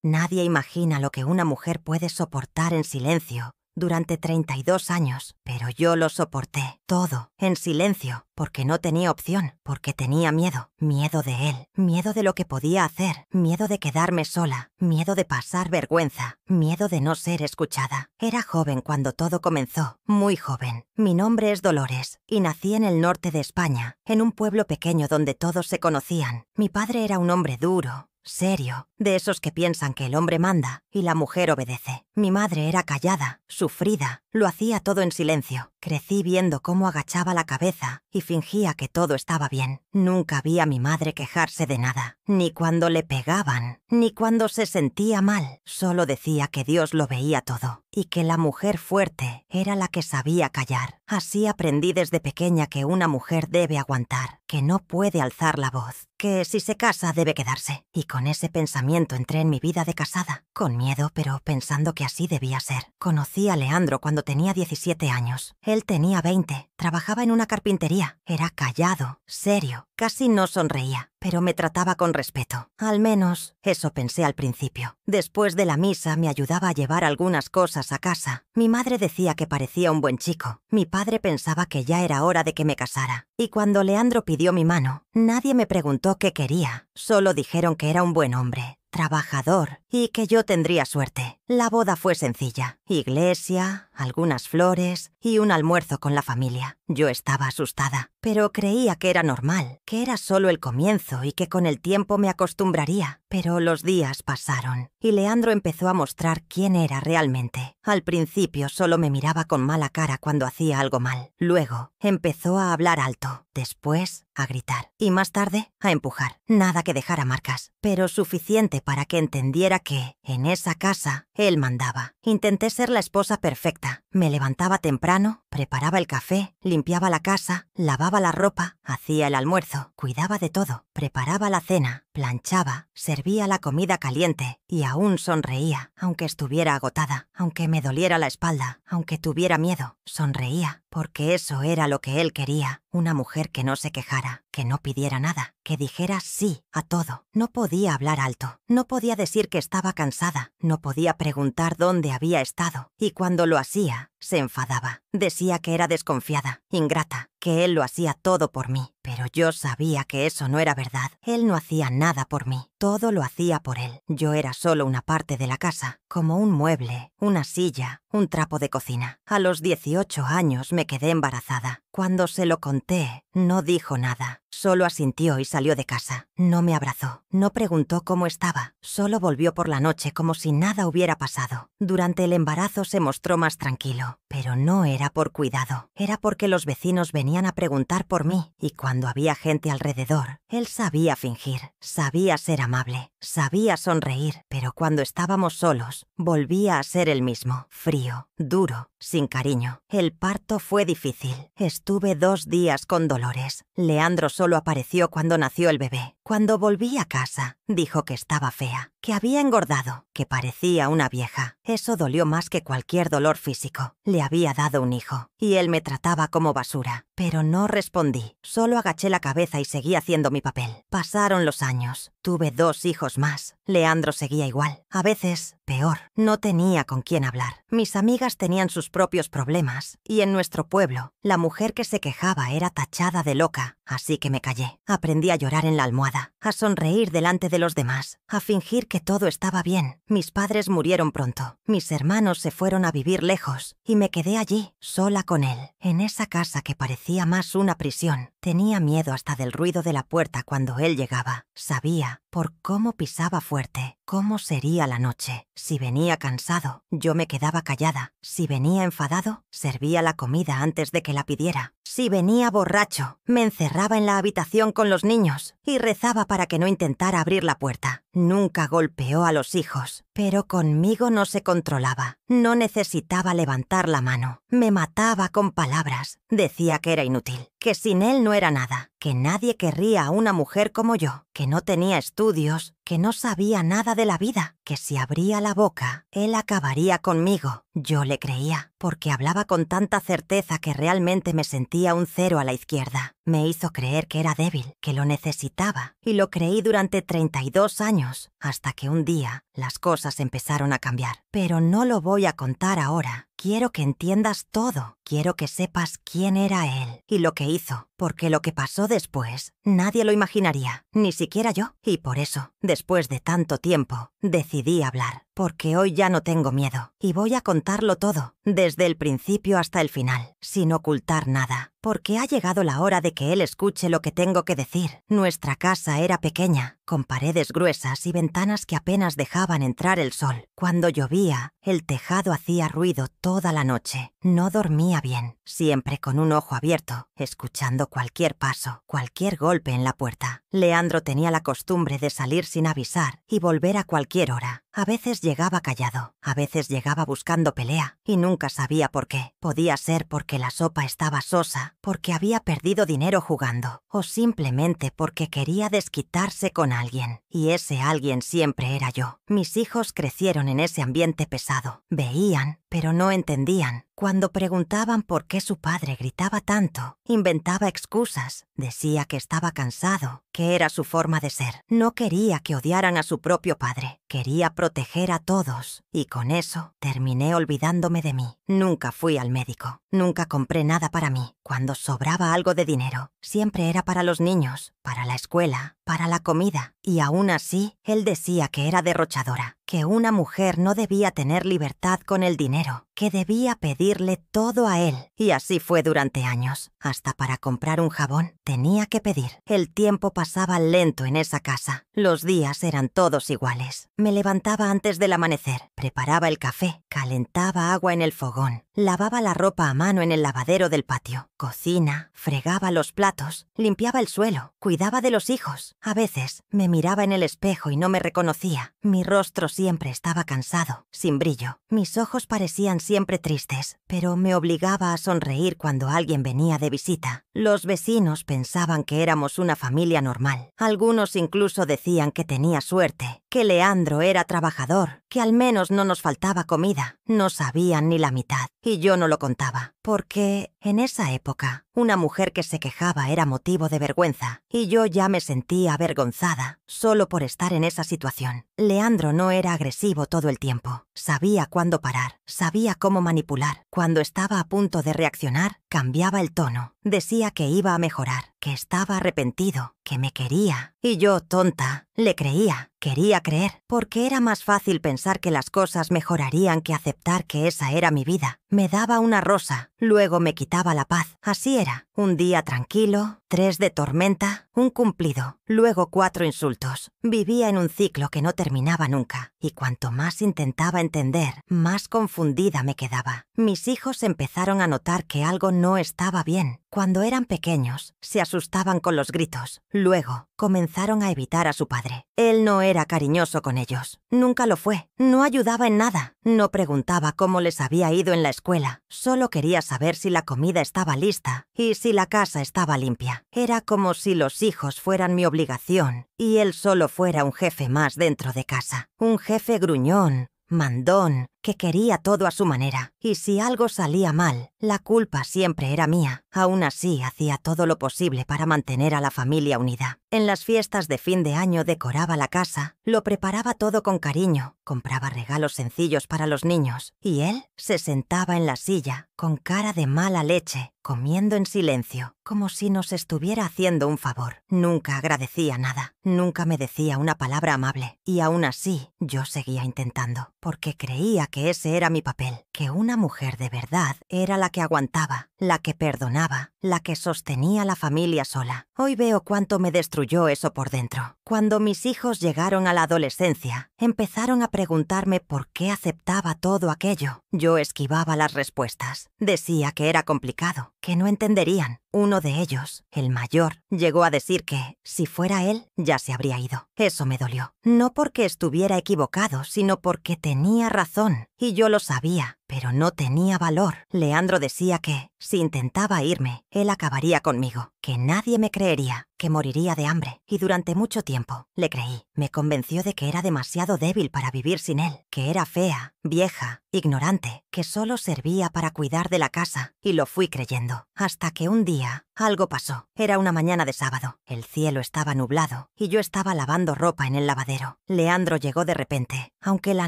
Nadie imagina lo que una mujer puede soportar en silencio durante 32 años, pero yo lo soporté, todo, en silencio, porque no tenía opción, porque tenía miedo. Miedo de él, miedo de lo que podía hacer, miedo de quedarme sola, miedo de pasar vergüenza, miedo de no ser escuchada. Era joven cuando todo comenzó, muy joven. Mi nombre es Dolores, y nací en el norte de España, en un pueblo pequeño donde todos se conocían. Mi padre era un hombre duro, serio, de esos que piensan que el hombre manda y la mujer obedece. Mi madre era callada, sufrida, lo hacía todo en silencio. Crecí viendo cómo agachaba la cabeza y fingía que todo estaba bien. Nunca vi a mi madre quejarse de nada, ni cuando le pegaban, ni cuando se sentía mal. Solo decía que Dios lo veía todo y que la mujer fuerte era la que sabía callar. Así aprendí desde pequeña que una mujer debe aguantar, que no puede alzar la voz, que si se casa debe quedarse. Y con ese pensamiento entré en mi vida de casada, con miedo, pero pensando que así debía ser. Conocí a Leandro cuando tenía 17 años. Él tenía 20, trabajaba en una carpintería. Era callado, serio, casi no sonreía, pero me trataba con respeto. Al menos, eso pensé al principio. Después de la misa me ayudaba a llevar algunas cosas a casa. Mi madre decía que parecía un buen chico. Mi padre pensaba que ya era hora de que me casara. Y cuando Leandro pidió mi mano, nadie me preguntó qué quería. Solo dijeron que era un buen hombre, trabajador, y que yo tendría suerte. La boda fue sencilla. Iglesia, algunas flores y un almuerzo con la familia. Yo estaba asustada, pero creía que era normal, que era solo el comienzo y que con el tiempo me acostumbraría. Pero los días pasaron y Leandro empezó a mostrar quién era realmente. Al principio solo me miraba con mala cara cuando hacía algo mal. Luego empezó a hablar alto, después a gritar y más tarde a empujar. Nada que dejara marcas, pero suficiente para que entendiera que, en esa casa, él mandaba. Intenté ser la esposa perfecta. Me levantaba temprano, preparaba el café, limpiaba la casa, lavaba la ropa, hacía el almuerzo, cuidaba de todo, preparaba la cena, planchaba, servía la comida caliente y aún sonreía, aunque estuviera agotada, aunque me doliera la espalda, aunque tuviera miedo. Sonreía, porque eso era lo que él quería. Una mujer que no se quejara, que no pidiera nada, que dijera sí a todo. No podía hablar alto, no podía decir que estaba cansada, no podía preguntar dónde había estado. Y cuando lo hacía, se enfadaba. Decía que era desconfiada, ingrata, que él lo hacía todo por mí. Pero yo sabía que eso no era verdad. Él no hacía nada por mí, todo lo hacía por él. Yo era solo una parte de la casa, como un mueble, una silla, un trapo de cocina. A los 18 años me quedé embarazada. Cuando se lo conté, no dijo nada. Solo asintió y salió de casa. No me abrazó, no preguntó cómo estaba. Solo volvió por la noche como si nada hubiera pasado. Durante el embarazo se mostró más tranquilo, pero no era por cuidado. Era porque los vecinos venían a preguntar por mí y cuando había gente alrededor, él sabía fingir, sabía ser amable, sabía sonreír, pero cuando estábamos solos, volvía a ser el mismo, frío, duro, sin cariño. El parto fue difícil. Estuve 2 días con dolores. Leandro solo apareció cuando nació el bebé. Cuando volví a casa, dijo que estaba fea, que había engordado, que parecía una vieja. Eso dolió más que cualquier dolor físico. Le había dado un hijo, y él me trataba como basura. Pero no respondí. Solo agaché la cabeza y seguí haciendo mi papel. Pasaron los años. Tuve 2 hijos más. Leandro seguía igual. A veces, peor. No tenía con quién hablar. Mis amigas tenían sus propios problemas. Y en nuestro pueblo, la mujer que se quejaba era tachada de loca. Así que me callé. Aprendí a llorar en la almohada, a sonreír delante de los demás, a fingir que todo estaba bien. Mis padres murieron pronto. Mis hermanos se fueron a vivir lejos y me quedé allí, sola con él, en esa casa que parecía más una prisión. Tenía miedo hasta del ruido de la puerta cuando él llegaba. Sabía, por cómo pisaba fuerte, cómo sería la noche. Si venía cansado, yo me quedaba callada. Si venía enfadado, servía la comida antes de que la pidiera. Si venía borracho, me encerraba en la habitación con los niños y rezaba para que no intentara abrir la puerta. Nunca golpeó a los hijos, pero conmigo no se controlaba. No necesitaba levantar la mano. Me mataba con palabras. Decía que era inútil, que sin él no era nada, que nadie querría a una mujer como yo, que no tenía estudios, que no sabía nada de la vida, que si abría la boca, él acabaría conmigo. Yo le creía, porque hablaba con tanta certeza que realmente me sentía un 0 a la izquierda. Me hizo creer que era débil, que lo necesitaba, y lo creí durante 32 años. años, hasta que un día las cosas empezaron a cambiar. Pero no lo voy a contar ahora. Quiero que entiendas todo. Quiero que sepas quién era él y lo que hizo, porque lo que pasó después nadie lo imaginaría, ni siquiera yo. Y por eso, después de tanto tiempo, decidí hablar, porque hoy ya no tengo miedo y voy a contarlo todo, desde el principio hasta el final, sin ocultar nada, porque ha llegado la hora de que él escuche lo que tengo que decir. Nuestra casa era pequeña, con paredes gruesas y ventanas que apenas dejaban entrar el sol. Cuando llovía, el tejado hacía ruido toda la noche. No dormía bien, siempre con un ojo abierto, escuchando cualquier paso, cualquier golpe en la puerta. Leandro tenía la costumbre de salir sin avisar y volver a cualquier hora. A veces llegaba callado, a veces llegaba buscando pelea, y nunca sabía por qué. Podía ser porque la sopa estaba sosa, porque había perdido dinero jugando, o simplemente porque quería desquitarse con alguien. Y ese alguien siempre era yo. Mis hijos crecieron en ese ambiente pesado. Veían, pero no entendían. Cuando preguntaban por qué su padre gritaba tanto, inventaba excusas. Decía que estaba cansado, que era su forma de ser. No quería que odiaran a su propio padre. Quería proteger a todos. Y con eso terminé olvidándome de mí. Nunca fui al médico. Nunca compré nada para mí. Cuando sobraba algo de dinero, siempre era para los niños, para la escuela, para la comida. Y aún así, él decía que era derrochadora, que una mujer no debía tener libertad con el dinero, que debía pedirle todo a él. Y así fue durante años. Hasta para comprar un jabón tenía que pedir. El tiempo pasaba lento en esa casa. Los días eran todos iguales. Me levantaba antes del amanecer, preparaba el café, calentaba agua en el fogón, lavaba la ropa a mano en el lavadero del patio, cocina, fregaba los platos, limpiaba el suelo, cuidaba de los hijos. A veces me miraba en el espejo y no me reconocía. Mi rostro siempre estaba cansado, sin brillo. Mis ojos parecían siempre tristes, pero me obligaba a sonreír cuando alguien venía de visita. Los vecinos pensaban que éramos una familia normal. Algunos incluso decían que tenía suerte, que Leandro era trabajador, que al menos no nos faltaba comida. No sabían ni la mitad, y yo no lo contaba, porque en esa época una mujer que se quejaba era motivo de vergüenza, y yo ya me sentía avergonzada solo por estar en esa situación. Leandro no era agresivo todo el tiempo. Sabía cuándo parar, sabía cómo manipular. Cuando estaba a punto de reaccionar, cambiaba el tono. Decía que iba a mejorar, que estaba arrepentido, que me quería. Y yo, tonta, le creía. Quería creer, porque era más fácil pensar que las cosas mejorarían que aceptar que esa era mi vida. Me daba una rosa, luego me quitaba la paz. Así era. Un día tranquilo, 3 de tormenta, un cumplido, luego 4 insultos. Vivía en un ciclo que no terminaba nunca, y cuanto más intentaba entender, más confundida me quedaba. Mis hijos empezaron a notar que algo no estaba bien. Cuando eran pequeños, se asustaban con los gritos. Luego, comenzaron a evitar a su padre. Él no era cariñoso con ellos. Nunca lo fue. No ayudaba en nada. No preguntaba cómo les había ido en la escuela. Solo quería saber si la comida estaba lista y si la casa estaba limpia. Era como si los hijos fueran mi obligación y él solo fuera un jefe más dentro de casa. Un jefe gruñón, mandón, que quería todo a su manera. Y si algo salía mal, la culpa siempre era mía. Aún así, hacía todo lo posible para mantener a la familia unida. En las fiestas de fin de año decoraba la casa, lo preparaba todo con cariño, compraba regalos sencillos para los niños, y él se sentaba en la silla, con cara de mala leche, comiendo en silencio, como si nos estuviera haciendo un favor. Nunca agradecía nada, nunca me decía una palabra amable, y aún así yo seguía intentando, porque creía que ese era mi papel, que una mujer de verdad era la que aguantaba, la que perdonaba, la que sostenía la familia sola. Hoy veo cuánto me destruyó eso por dentro. Cuando mis hijos llegaron a la adolescencia, empezaron a preguntarme por qué aceptaba todo aquello. Yo esquivaba las respuestas. Decía que era complicado, que no entenderían. Uno de ellos, el mayor, llegó a decir que, si fuera él, ya se habría ido. Eso me dolió. No porque estuviera equivocado, sino porque tenía razón. Y yo lo sabía, pero no tenía valor. Leandro decía que, si intentaba irme, él acabaría conmigo, que nadie me creería, que moriría de hambre. Y durante mucho tiempo le creí. Me convenció de que era demasiado débil para vivir sin él, que era fea, vieja, ignorante, que solo servía para cuidar de la casa. Y lo fui creyendo. Hasta que un día Algo pasó. Era una mañana de sábado. El cielo estaba nublado y yo estaba lavando ropa en el lavadero. Leandro llegó de repente, aunque la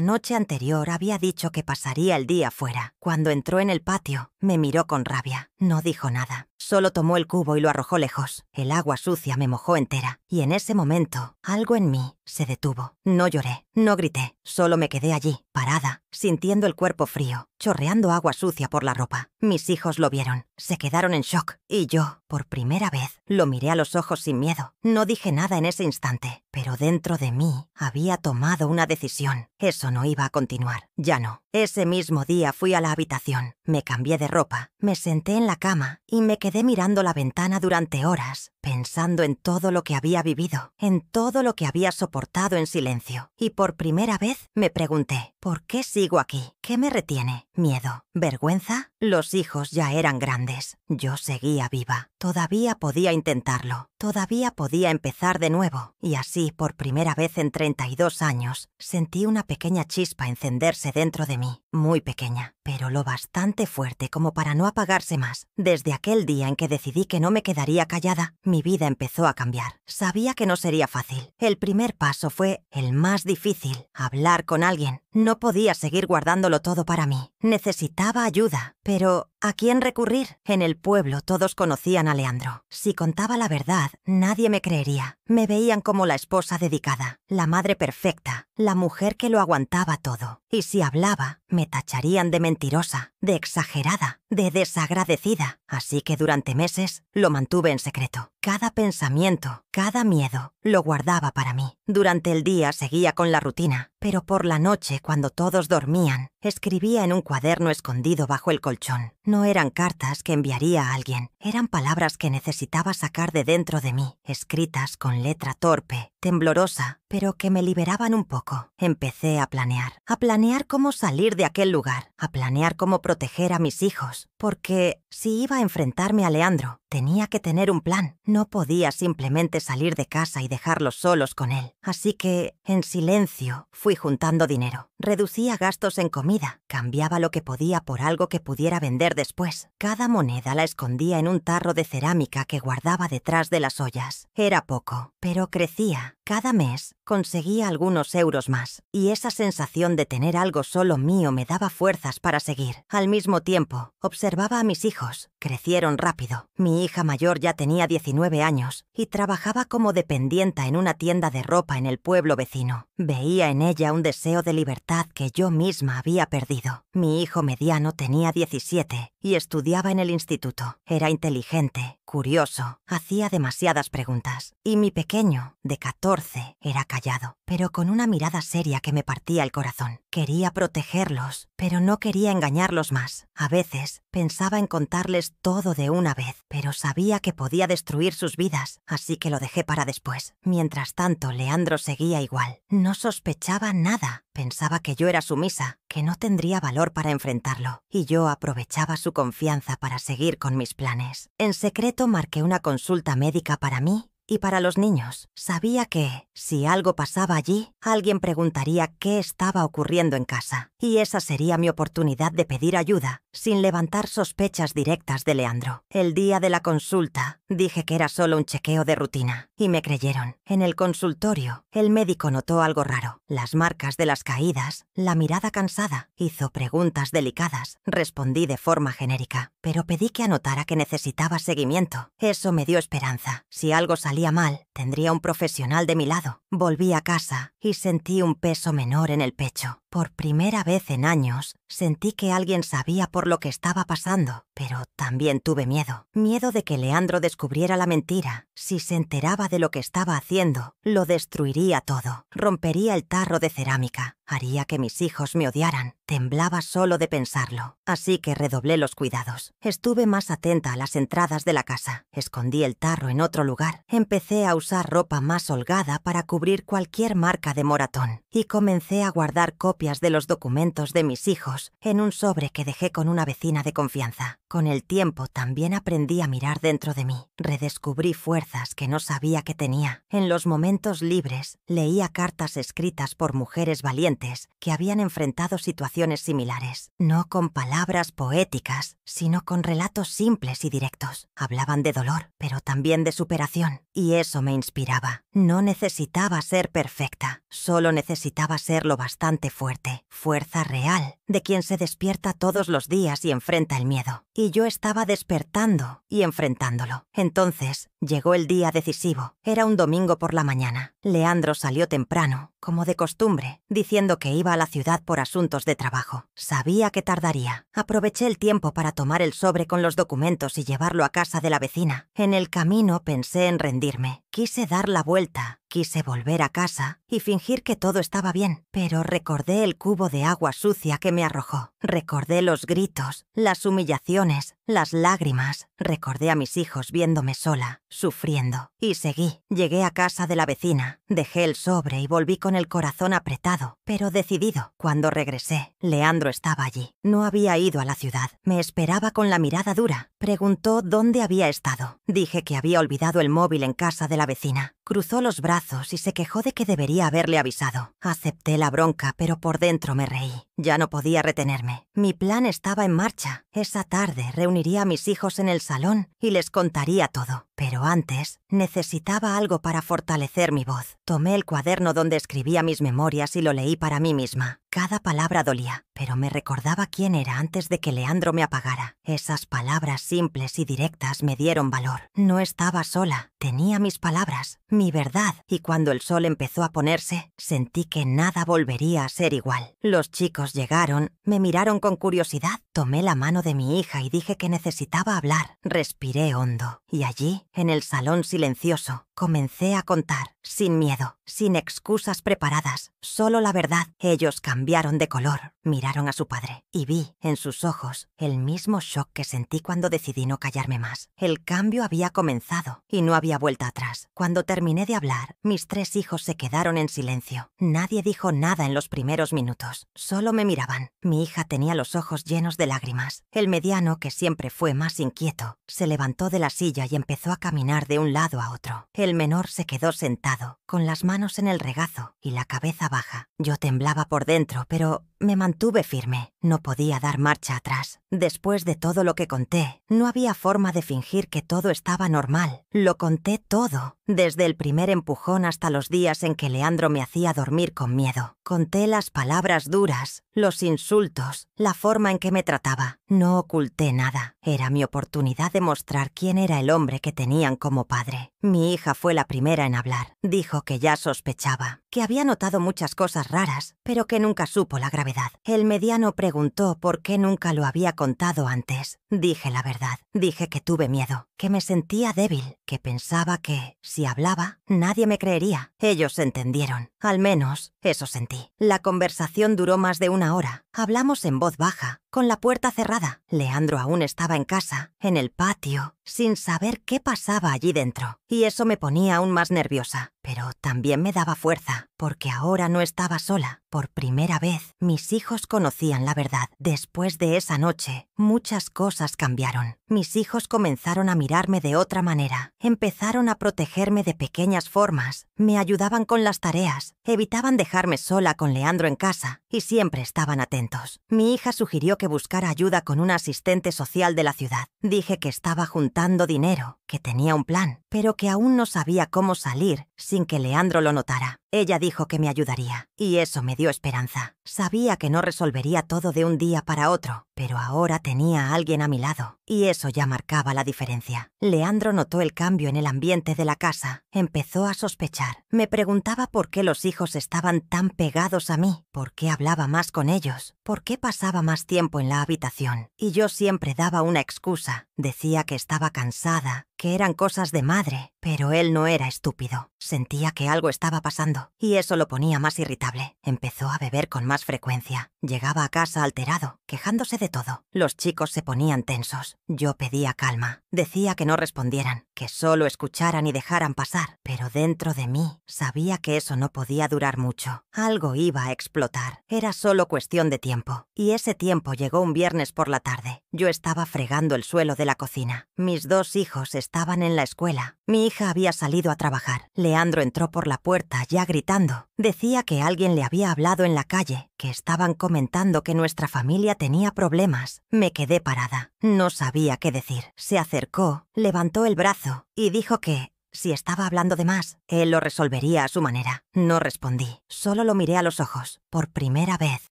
noche anterior había dicho que pasaría el día fuera. Cuando entró en el patio, me miró con rabia. No dijo nada. Solo tomó el cubo y lo arrojó lejos. El agua sucia me mojó entera. Y en ese momento, algo en mí se detuvo. No lloré, no grité. Solo me quedé allí, parada, sintiendo el cuerpo frío, chorreando agua sucia por la ropa. Mis hijos lo vieron. Se quedaron en shock. Y yo, por primera vez, lo miré a los ojos sin miedo. No dije nada en ese instante, pero dentro de mí había tomado una decisión. Eso no iba a continuar. Ya no. Ese mismo día fui a la habitación. Me cambié de ropa, me senté en la cama y me quedé mirando la ventana durante horas, pensando en todo lo que había vivido, en todo lo que había soportado en silencio. Y por primera vez me pregunté, ¿por qué sigo aquí? ¿Qué me retiene? ¿Miedo? ¿Vergüenza? Los hijos ya eran grandes. Yo seguía viva. Todavía podía intentarlo. Todavía podía empezar de nuevo. Y así, por primera vez en 32 años, sentí una pequeña chispa encenderse dentro de mí. Muy pequeña, pero lo bastante fuerte como para no apagarse más. Desde aquel día en que decidí que no me quedaría callada, mi vida empezó a cambiar. Sabía que no sería fácil. El primer paso fue el más difícil: hablar con alguien. No podía seguir guardándolo todo para mí. Necesitaba ayuda. Pero, ¿a quién recurrir? En el pueblo todos conocían a Leandro. Si contaba la verdad, nadie me creería. Me veían como la esposa dedicada, la madre perfecta, la mujer que lo aguantaba todo. Y si hablaba, me tacharían de mentirosa, de exagerada, de desagradecida. Así que durante meses lo mantuve en secreto. Cada pensamiento, cada miedo, lo guardaba para mí. Durante el día seguía con la rutina, pero por la noche, cuando todos dormían, escribía en un cuaderno escondido bajo el colchón. No eran cartas que enviaría a alguien, eran palabras que necesitaba sacar de dentro de mí, escritas con letra torpe, temblorosa, pero que me liberaban un poco. Empecé a planear cómo salir de aquel lugar, a planear cómo proteger a mis hijos, porque si iba a enfrentarme a Leandro, tenía que tener un plan. No podía simplemente salir de casa y dejarlos solos con él. Así que, en silencio, fui juntando dinero. Reducía gastos en comida, cambiaba lo que podía por algo que pudiera vender después. Cada moneda la escondía en un tarro de cerámica que guardaba detrás de las ollas. Era poco, pero crecía. Cada mes conseguía algunos euros más, y esa sensación de tener algo solo mío me daba fuerzas para seguir. Al mismo tiempo, observaba a mis hijos. Crecieron rápido. Mi hija mayor ya tenía 19 años y trabajaba como dependienta en una tienda de ropa en el pueblo vecino. Veía en ella un deseo de libertad que yo misma había perdido. Mi hijo mediano tenía 17 y estudiaba en el instituto. Era inteligente, curioso, hacía demasiadas preguntas. Y mi pequeño, de 14, era callado, pero con una mirada seria que me partía el corazón. Quería protegerlos, pero no quería engañarlos más. A veces pensaba en contarles todo de una vez, pero sabía que podía destruir sus vidas, así que lo dejé para después. Mientras tanto, Leandro seguía igual. No sospechaba nada. Pensaba que yo era sumisa, que no tendría valor para enfrentarlo, y yo aprovechaba su confianza para seguir con mis planes. En secreto marqué una consulta médica para mí y para los niños. Sabía que, si algo pasaba allí, alguien preguntaría qué estaba ocurriendo en casa. Y esa sería mi oportunidad de pedir ayuda, sin levantar sospechas directas de Leandro. El día de la consulta, dije que era solo un chequeo de rutina, y me creyeron. En el consultorio, el médico notó algo raro. Las marcas de las caídas, la mirada cansada. Hizo preguntas delicadas. Respondí de forma genérica, pero pedí que anotara que necesitaba seguimiento. Eso me dio esperanza. Si algo salía mal, tendría un profesional de mi lado. Volví a casa y sentí un peso menor en el pecho. Por primera vez en años, sentí que alguien sabía por lo que estaba pasando, pero también tuve miedo. Miedo de que Leandro descubriera la mentira. Si se enteraba de lo que estaba haciendo, lo destruiría todo. Rompería el tarro de cerámica. Haría que mis hijos me odiaran. Temblaba solo de pensarlo. Así que redoblé los cuidados. Estuve más atenta a las entradas de la casa. Escondí el tarro en otro lugar. Empecé a usar ropa más holgada para cubrir cualquier marca de moratón. Y comencé a guardar copias de los documentos de mis hijos en un sobre que dejé con una vecina de confianza. Con el tiempo también aprendí a mirar dentro de mí. Redescubrí fuerzas que no sabía que tenía. En los momentos libres leía cartas escritas por mujeres valientes que habían enfrentado situaciones similares. No con palabras poéticas, sino con relatos simples y directos. Hablaban de dolor, pero también de superación. Y eso me inspiraba. No necesitaba ser perfecta, solo necesitaba ser lo bastante fuerte. Fuerza real, de quien se despierta todos los días y enfrenta el miedo. Y yo estaba despertando y enfrentándolo. Entonces llegó el día decisivo. Era un domingo por la mañana. Leandro salió temprano, como de costumbre, diciendo que iba a la ciudad por asuntos de trabajo. Sabía que tardaría. Aproveché el tiempo para tomar el sobre con los documentos y llevarlo a casa de la vecina. En el camino pensé en rendirme. Quise dar la vuelta. Quise volver a casa y fingir que todo estaba bien, pero recordé el cubo de agua sucia que me arrojó. Recordé los gritos, las humillaciones, las lágrimas. Recordé a mis hijos viéndome sola, sufriendo. Y seguí. Llegué a casa de la vecina. Dejé el sobre y volví con el corazón apretado, pero decidido. Cuando regresé, Leandro estaba allí. No había ido a la ciudad. Me esperaba con la mirada dura. Preguntó dónde había estado. Dije que había olvidado el móvil en casa de la vecina. Cruzó los brazos y se quejó de que debería haberle avisado. Acepté la bronca, pero por dentro me reí. Ya no podía retenerme. Mi plan estaba en marcha. Esa tarde reuniría a mis hijos en el salón y les contaría todo. Pero antes necesitaba algo para fortalecer mi voz. Tomé el cuaderno donde escribía mis memorias y lo leí para mí misma. Cada palabra dolía, pero me recordaba quién era antes de que Leandro me apagara. Esas palabras simples y directas me dieron valor. No estaba sola, tenía mis palabras, mi verdad, y cuando el sol empezó a ponerse, sentí que nada volvería a ser igual. Los chicos llegaron, me miraron con curiosidad. Tomé la mano de mi hija y dije que necesitaba hablar. Respiré hondo, y allí, en el salón silencioso, comencé a contar, sin miedo, sin excusas preparadas, solo la verdad. Ellos cambiaron de color, miraron a su padre, y vi en sus ojos el mismo shock que sentí cuando decidí no callarme más. El cambio había comenzado, y no había vuelta atrás. Cuando terminé de hablar, mis 3 hijos se quedaron en silencio. Nadie dijo nada en los primeros minutos, solo me miraban. Mi hija tenía los ojos llenos de lágrimas. El mediano, que siempre fue más inquieto, se levantó de la silla y empezó a caminar de un lado a otro. El menor se quedó sentado, con las manos en el regazo y la cabeza baja. Yo temblaba por dentro, pero me mantuve firme. No podía dar marcha atrás. Después de todo lo que conté, no había forma de fingir que todo estaba normal. Lo conté todo, desde el primer empujón hasta los días en que Leandro me hacía dormir con miedo. Conté las palabras duras, los insultos, la forma en que me trataba. No oculté nada. Era mi oportunidad de mostrar quién era el hombre que tenían como padre. Mi hija fue la primera en hablar. Dijo que ya sospechaba, que había notado muchas cosas raras, pero que nunca supo la gravedad. El mediano preguntó por qué nunca lo había contado antes. Dije la verdad. Dije que tuve miedo, que me sentía débil, que pensaba que, si hablaba, nadie me creería. Ellos entendieron. Al menos, eso sentí. La conversación duró más de 1 hora. Hablamos en voz baja, con la puerta cerrada. Leandro aún estaba en casa, en el patio, sin saber qué pasaba allí dentro. Y eso me ponía aún más nerviosa. Pero también me daba fuerza, porque ahora no estaba sola. Por primera vez, mis hijos conocían la verdad. Después de esa noche, muchas cosas cambiaron. Mis hijos comenzaron a mirarme de otra manera. Empezaron a protegerme de pequeñas formas. Me ayudaban con las tareas. Evitaban dejarme sola con Leandro en casa. Y siempre estaban atentos. Mi hija sugirió que buscara ayuda con una asistente social de la ciudad. Dije que estaba juntando dinero, que tenía un plan, pero que aún no sabía cómo salir sin que Leandro lo notara. Ella dijo que me ayudaría, y eso me dio esperanza. Sabía que no resolvería todo de un día para otro, pero ahora tenía a alguien a mi lado, y eso ya marcaba la diferencia. Leandro notó el cambio en el ambiente de la casa. Empezó a sospechar. Me preguntaba por qué los hijos estaban tan pegados a mí, por qué hablaba más con ellos, por qué pasaba más tiempo en la habitación. Y yo siempre daba una excusa. Decía que estaba cansada, que eran cosas de madre, pero él no era estúpido. Sentía que algo estaba pasando, y eso lo ponía más irritable. Empezó a beber con más frecuencia. Llegaba a casa alterado, quejándose de todo. Los chicos se ponían tensos. Yo pedía calma. Decía que no respondieran, que solo escucharan y dejaran pasar. Pero dentro de mí sabía que eso no podía durar mucho. Algo iba a explotar. Era solo cuestión de tiempo. Y ese tiempo llegó un viernes por la tarde. Yo estaba fregando el suelo de la cocina. Mis 2 hijos estaban en la escuela. Mi hija había salido a trabajar. Leandro entró por la puerta ya gritando. Decía que alguien le había hablado en la calle, que estaban comentando que nuestra familia tenía problemas. Me quedé parada. No sabía qué decir. Se acercó, levantó el brazo y dijo que, si estaba hablando de más, él lo resolvería a su manera. No respondí. Solo lo miré a los ojos, por primera vez,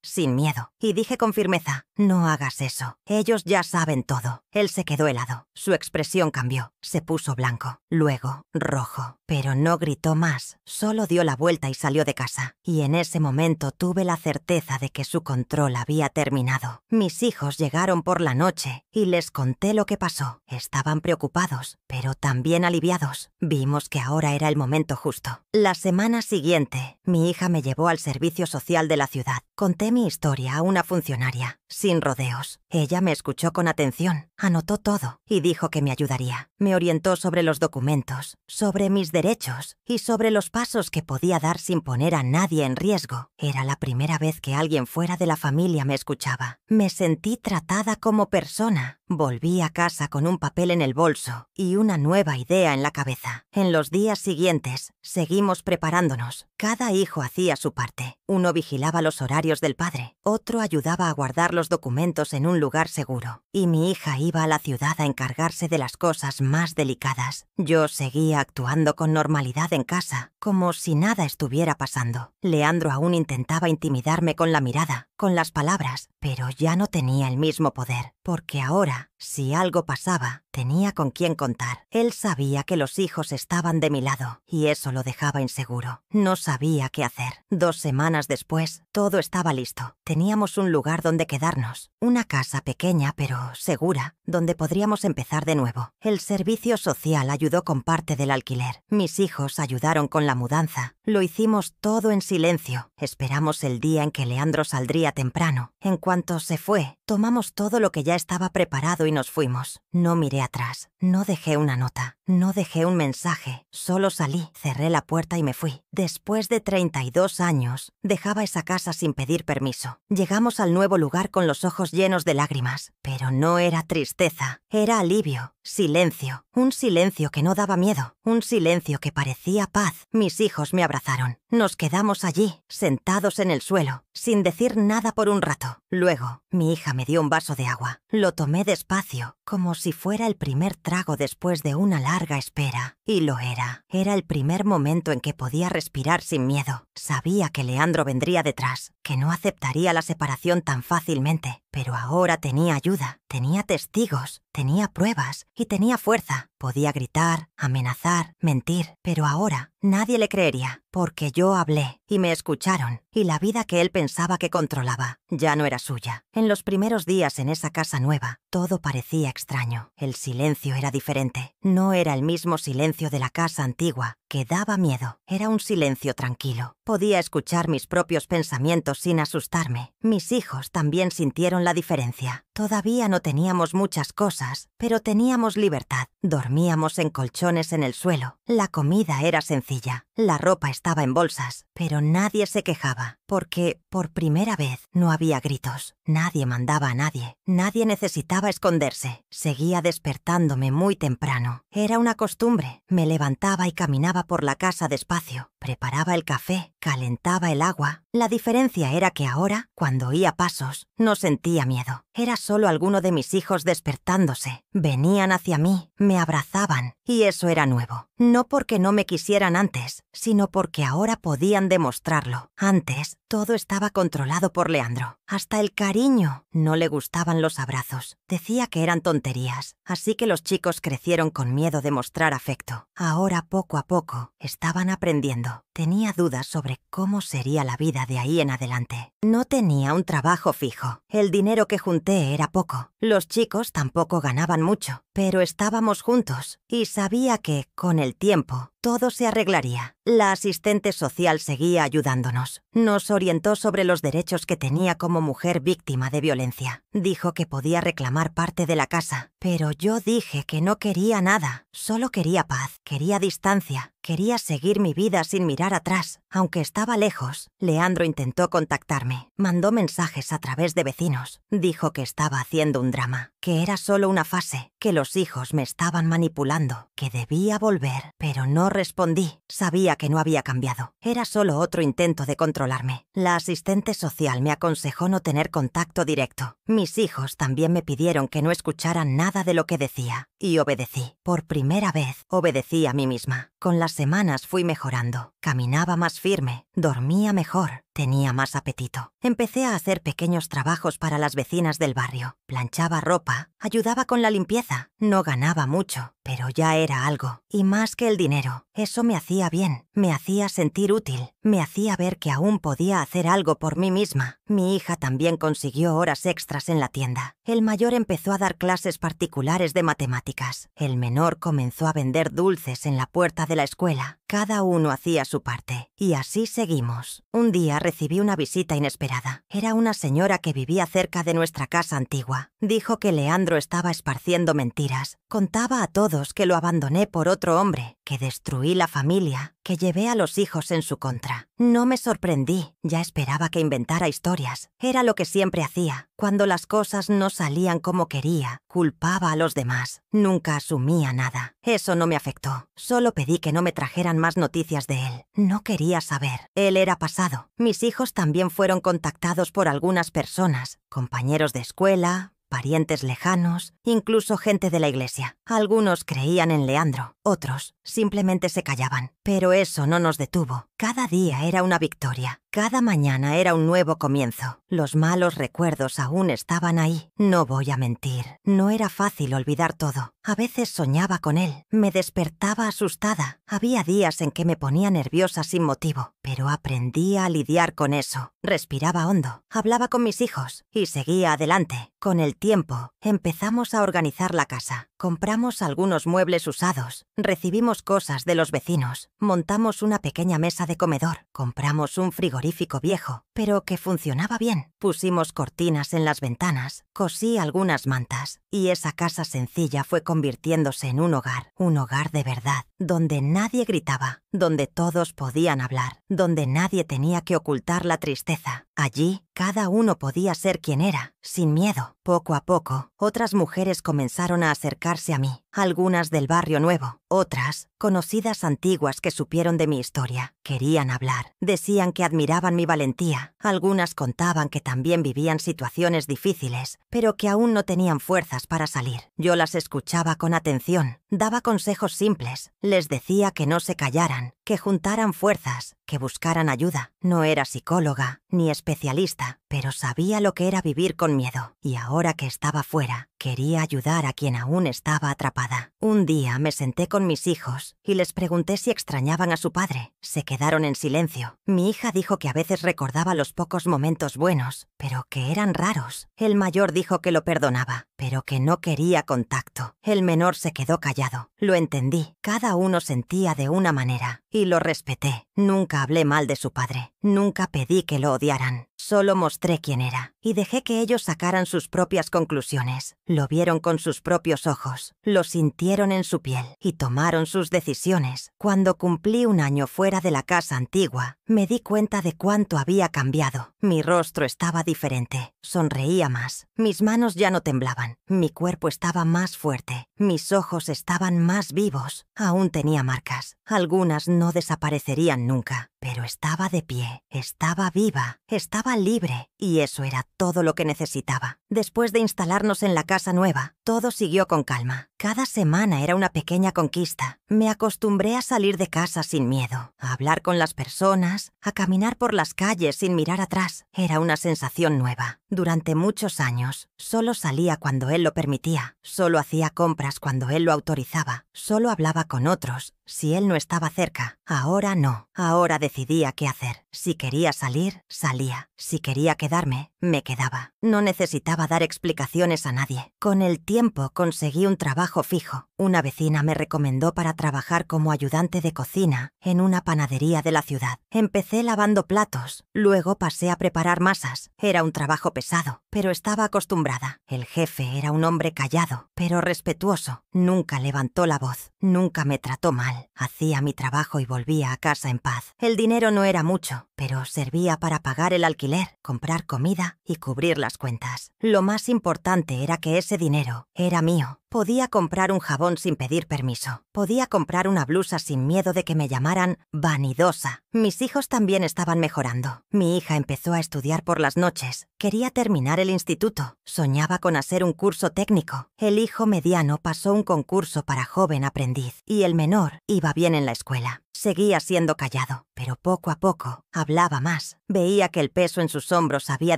sin miedo. Y dije con firmeza, no hagas eso. Ellos ya saben todo. Él se quedó helado. Su expresión cambió. Se puso blanco. Luego, rojo. Pero no gritó más. Solo dio la vuelta y salió de casa. Y en ese momento tuve la certeza de que su control había terminado. Mis hijos llegaron por la noche y les conté lo que pasó. Estaban preocupados, pero también aliviados. Vimos que ahora era el momento justo. La semana siguiente, mi hija me llevó al servicio social de la ciudad. Conté mi historia a una funcionaria, sin rodeos. Ella me escuchó con atención, anotó todo y dijo que me ayudaría. Me orientó sobre los documentos, sobre mis derechos y sobre los pasos que podía dar sin poner a nadie en riesgo. Era la primera vez que alguien fuera de la familia me escuchaba. Me sentí tratada como persona. Volví a casa con un papel en el bolso y una nueva idea en la cabeza. En los días siguientes, seguimos preparándonos. Cada hijo hacía su parte. Uno vigilaba los horarios del padre, otro ayudaba a guardar los documentos en un lugar seguro. Y mi hija iba a la ciudad a encargarse de las cosas más delicadas. Yo seguía actuando con normalidad en casa, como si nada estuviera pasando. Leandro aún intentaba intimidarme con la mirada, con las palabras, pero ya no tenía el mismo poder, porque ahora, si algo pasaba, tenía con quién contar. Él sabía que los hijos estaban de mi lado, y eso lo dejaba inseguro. No sabía qué hacer. 2 semanas después, todo estaba listo. Teníamos un lugar donde quedarnos, una casa pequeña pero segura, donde podríamos empezar de nuevo. El servicio social ayudó con parte del alquiler. Mis hijos ayudaron con la mudanza. Lo hicimos todo en silencio. Esperamos el día en que Leandro saldría temprano. En cuanto se fue, tomamos todo lo que ya estaba preparado y nos fuimos. No miré atrás. No dejé una nota. No dejé un mensaje. Solo salí, cerré la puerta y me fui. Después de 32 años, dejaba esa casa sin pedir permiso. Llegamos al nuevo lugar con los ojos llenos de lágrimas. Pero no era tristeza. Era alivio. Silencio. Un silencio que no daba miedo. Un silencio que parecía paz. Mis hijos me abrazaron. Nos quedamos allí, sentados en el suelo, sin decir nada por un rato. Luego, mi hija me dio un vaso de agua. Lo tomé despacio, como si fuera el primer trago después de una larga espera. Y lo era. Era el primer momento en que podía respirar sin miedo. Sabía que Leandro vendría detrás, que no aceptaría la separación tan fácilmente. Pero ahora tenía ayuda, tenía testigos, tenía pruebas y tenía fuerza. Podía gritar, amenazar, mentir, pero ahora nadie le creería, porque yo hablé y me escucharon, y la vida que él pensaba que controlaba ya no era suya. En los primeros días en esa casa nueva, todo parecía extraño. El silencio era diferente. No era el mismo silencio de la casa antigua, que daba miedo. Era un silencio tranquilo. Podía escuchar mis propios pensamientos sin asustarme. Mis hijos también sintieron la diferencia. Todavía no teníamos muchas cosas, pero teníamos libertad. Dormíamos en colchones en el suelo. La comida era sencilla. La ropa estaba en bolsas, pero nadie se quejaba, porque por primera vez no había gritos. Nadie mandaba a nadie. Nadie necesitaba esconderse. Seguía despertándome muy temprano. Era una costumbre. Me levantaba y caminaba por la casa despacio. Preparaba el café, calentaba el agua. La diferencia era que ahora, cuando oía pasos, no sentía miedo. Era solo alguno de mis hijos despertándose. Venían hacia mí, me abrazaban, y eso era nuevo. No porque no me quisieran antes, sino porque ahora podían demostrarlo. Antes, todo estaba controlado por Leandro. hasta el cariño. No le gustaban los abrazos. Decía que eran tonterías. Así que los chicos crecieron con miedo de mostrar afecto. Ahora, poco a poco, estaban aprendiendo. Tenía dudas sobre cómo sería la vida de ahí en adelante. No tenía un trabajo fijo. El dinero que junté era poco. Los chicos tampoco ganaban mucho, pero estábamos juntos y sabía que, con el tiempo, todo se arreglaría. La asistente social seguía ayudándonos. Nos orientó sobre los derechos que tenía como mujer víctima de violencia. Dijo que podía reclamar parte de la casa, pero yo dije que no quería nada. Solo quería paz, quería distancia, quería seguir mi vida sin mirar atrás. Aunque estaba lejos, Leandro intentó contactarme. Mandó mensajes a través de vecinos. Dijo que estaba haciendo un drama, que era solo una fase, que los hijos me estaban manipulando, que debía volver, pero no respondí. Sabía que no había cambiado. Era solo otro intento de controlarme. La asistente social me aconsejó no tener contacto directo. Mis hijos también me pidieron que no escucharan nada de lo que decía, y obedecí. Por primera vez, obedecí a mí misma. Con las semanas fui mejorando. Caminaba más firme, dormía mejor, tenía más apetito. Empecé a hacer pequeños trabajos para las vecinas del barrio. Planchaba ropa, ayudaba con la limpieza. No ganaba mucho, pero ya era algo. Y más que el dinero, eso me hacía bien, me hacía sentir útil, me hacía ver que aún podía hacer algo por mí misma. Mi hija también consiguió horas extras en la tienda. El mayor empezó a dar clases particulares de matemáticas. El menor comenzó a vender dulces en la puerta de la escuela. Cada uno hacía su parte. Y así seguimos. Un día recibí una visita inesperada. Era una señora que vivía cerca de nuestra casa antigua. Dijo que Leandro estaba esparciendo mentiras. Contaba a todos que lo abandoné por otro hombre, que destruí la familia, que llevé a los hijos en su contra. No me sorprendí. Ya esperaba que inventara historias. Era lo que siempre hacía. Cuando las cosas no salían como quería, culpaba a los demás. Nunca asumía nada. Eso no me afectó. Solo pedí que no me trajeran más noticias de él. No quería saber. Él era pasado. Mis hijos también fueron contactados por algunas personas, compañeros de escuela, parientes lejanos, incluso gente de la iglesia. Algunos creían en Leandro, otros simplemente se callaban. Pero eso no nos detuvo. Cada día era una victoria. Cada mañana era un nuevo comienzo. Los malos recuerdos aún estaban ahí. No voy a mentir. No era fácil olvidar todo. A veces soñaba con él. Me despertaba asustada. Había días en que me ponía nerviosa sin motivo. Pero aprendí a lidiar con eso. Respiraba hondo. Hablaba con mis hijos. Y seguía adelante. Con el tiempo, empezamos a organizar la casa. Compramos algunos muebles usados. Recibimos cosas de los vecinos. Montamos una pequeña mesa de comedor. Compramos un frigorífico viejo, pero que funcionaba bien. Pusimos cortinas en las ventanas. Cosí algunas mantas. Y esa casa sencilla fue convirtiéndose en un hogar de verdad, donde nadie gritaba, donde todos podían hablar, donde nadie tenía que ocultar la tristeza. Allí, cada uno podía ser quien era, sin miedo. Poco a poco, otras mujeres comenzaron a acercarse a mí, algunas del barrio nuevo, otras, conocidas antiguas que supieron de mi historia. Querían hablar, decían que admiraban mi valentía. Algunas contaban que también vivían situaciones difíciles, pero que aún no tenían fuerzas para salir. Yo las escuchaba con atención, daba consejos simples, les decía que no se callaran, que juntaran fuerzas, que buscaran ayuda. No era psicóloga, ni especialista, pero sabía lo que era vivir con miedo. Y ahora que estaba fuera, quería ayudar a quien aún estaba atrapada. Un día me senté con mis hijos y les pregunté si extrañaban a su padre. Se quedaron en silencio. Mi hija dijo que a veces recordaba los pocos momentos buenos, pero que eran raros. El mayor dijo que lo perdonaba, pero que no quería contacto. El menor se quedó callado. Lo entendí. Cada uno sentía de una manera y lo respeté. Nunca hablé mal de su padre. Nunca pedí que lo odiaran. Solo mostré quién era y dejé que ellos sacaran sus propias conclusiones. Lo vieron con sus propios ojos, lo sintieron en su piel y tomaron sus decisiones. Cuando cumplí un año fuera de la casa antigua, me di cuenta de cuánto había cambiado. Mi rostro estaba diferente, sonreía más, mis manos ya no temblaban, mi cuerpo estaba más fuerte, mis ojos estaban más vivos. Aún tenía marcas, algunas no desaparecerían nunca, pero estaba de pie, estaba viva, estaba libre, y eso era todo lo que necesitaba. Después de instalarnos en la casa nueva, todo siguió con calma. Cada semana era una pequeña conquista. Me acostumbré a salir de casa sin miedo, a hablar con las personas, mañanas, a caminar por las calles sin mirar atrás. Era una sensación nueva. Durante muchos años, solo salía cuando él lo permitía, solo hacía compras cuando él lo autorizaba, solo hablaba con otros si él no estaba cerca. Ahora no, ahora decidía qué hacer. Si quería salir, salía. Si quería quedarme, me quedaba. No necesitaba dar explicaciones a nadie. Con el tiempo conseguí un trabajo fijo. Una vecina me recomendó para trabajar como ayudante de cocina en una panadería de la ciudad. Empecé lavando platos, luego pasé a preparar masas. Era un trabajo pesado, pero estaba acostumbrada. El jefe era un hombre callado, pero respetuoso. Nunca levantó la voz, nunca me trató mal. Hacía mi trabajo y volvía a casa en paz. El dinero no era mucho, pero servía para pagar el alquiler, comprar comida y cubrir las cuentas. Lo más importante era que ese dinero era mío. Podía comprar un jabón sin pedir permiso. Podía comprar una blusa sin miedo de que me llamaran vanidosa. Mis hijos también estaban mejorando. Mi hija empezó a estudiar por las noches. Quería terminar el instituto. Soñaba con hacer un curso técnico. El hijo mediano pasó un concurso para joven aprendiz y el menor iba bien en la escuela. Seguía siendo callado, pero poco a poco hablaba más. Veía que el peso en sus hombros había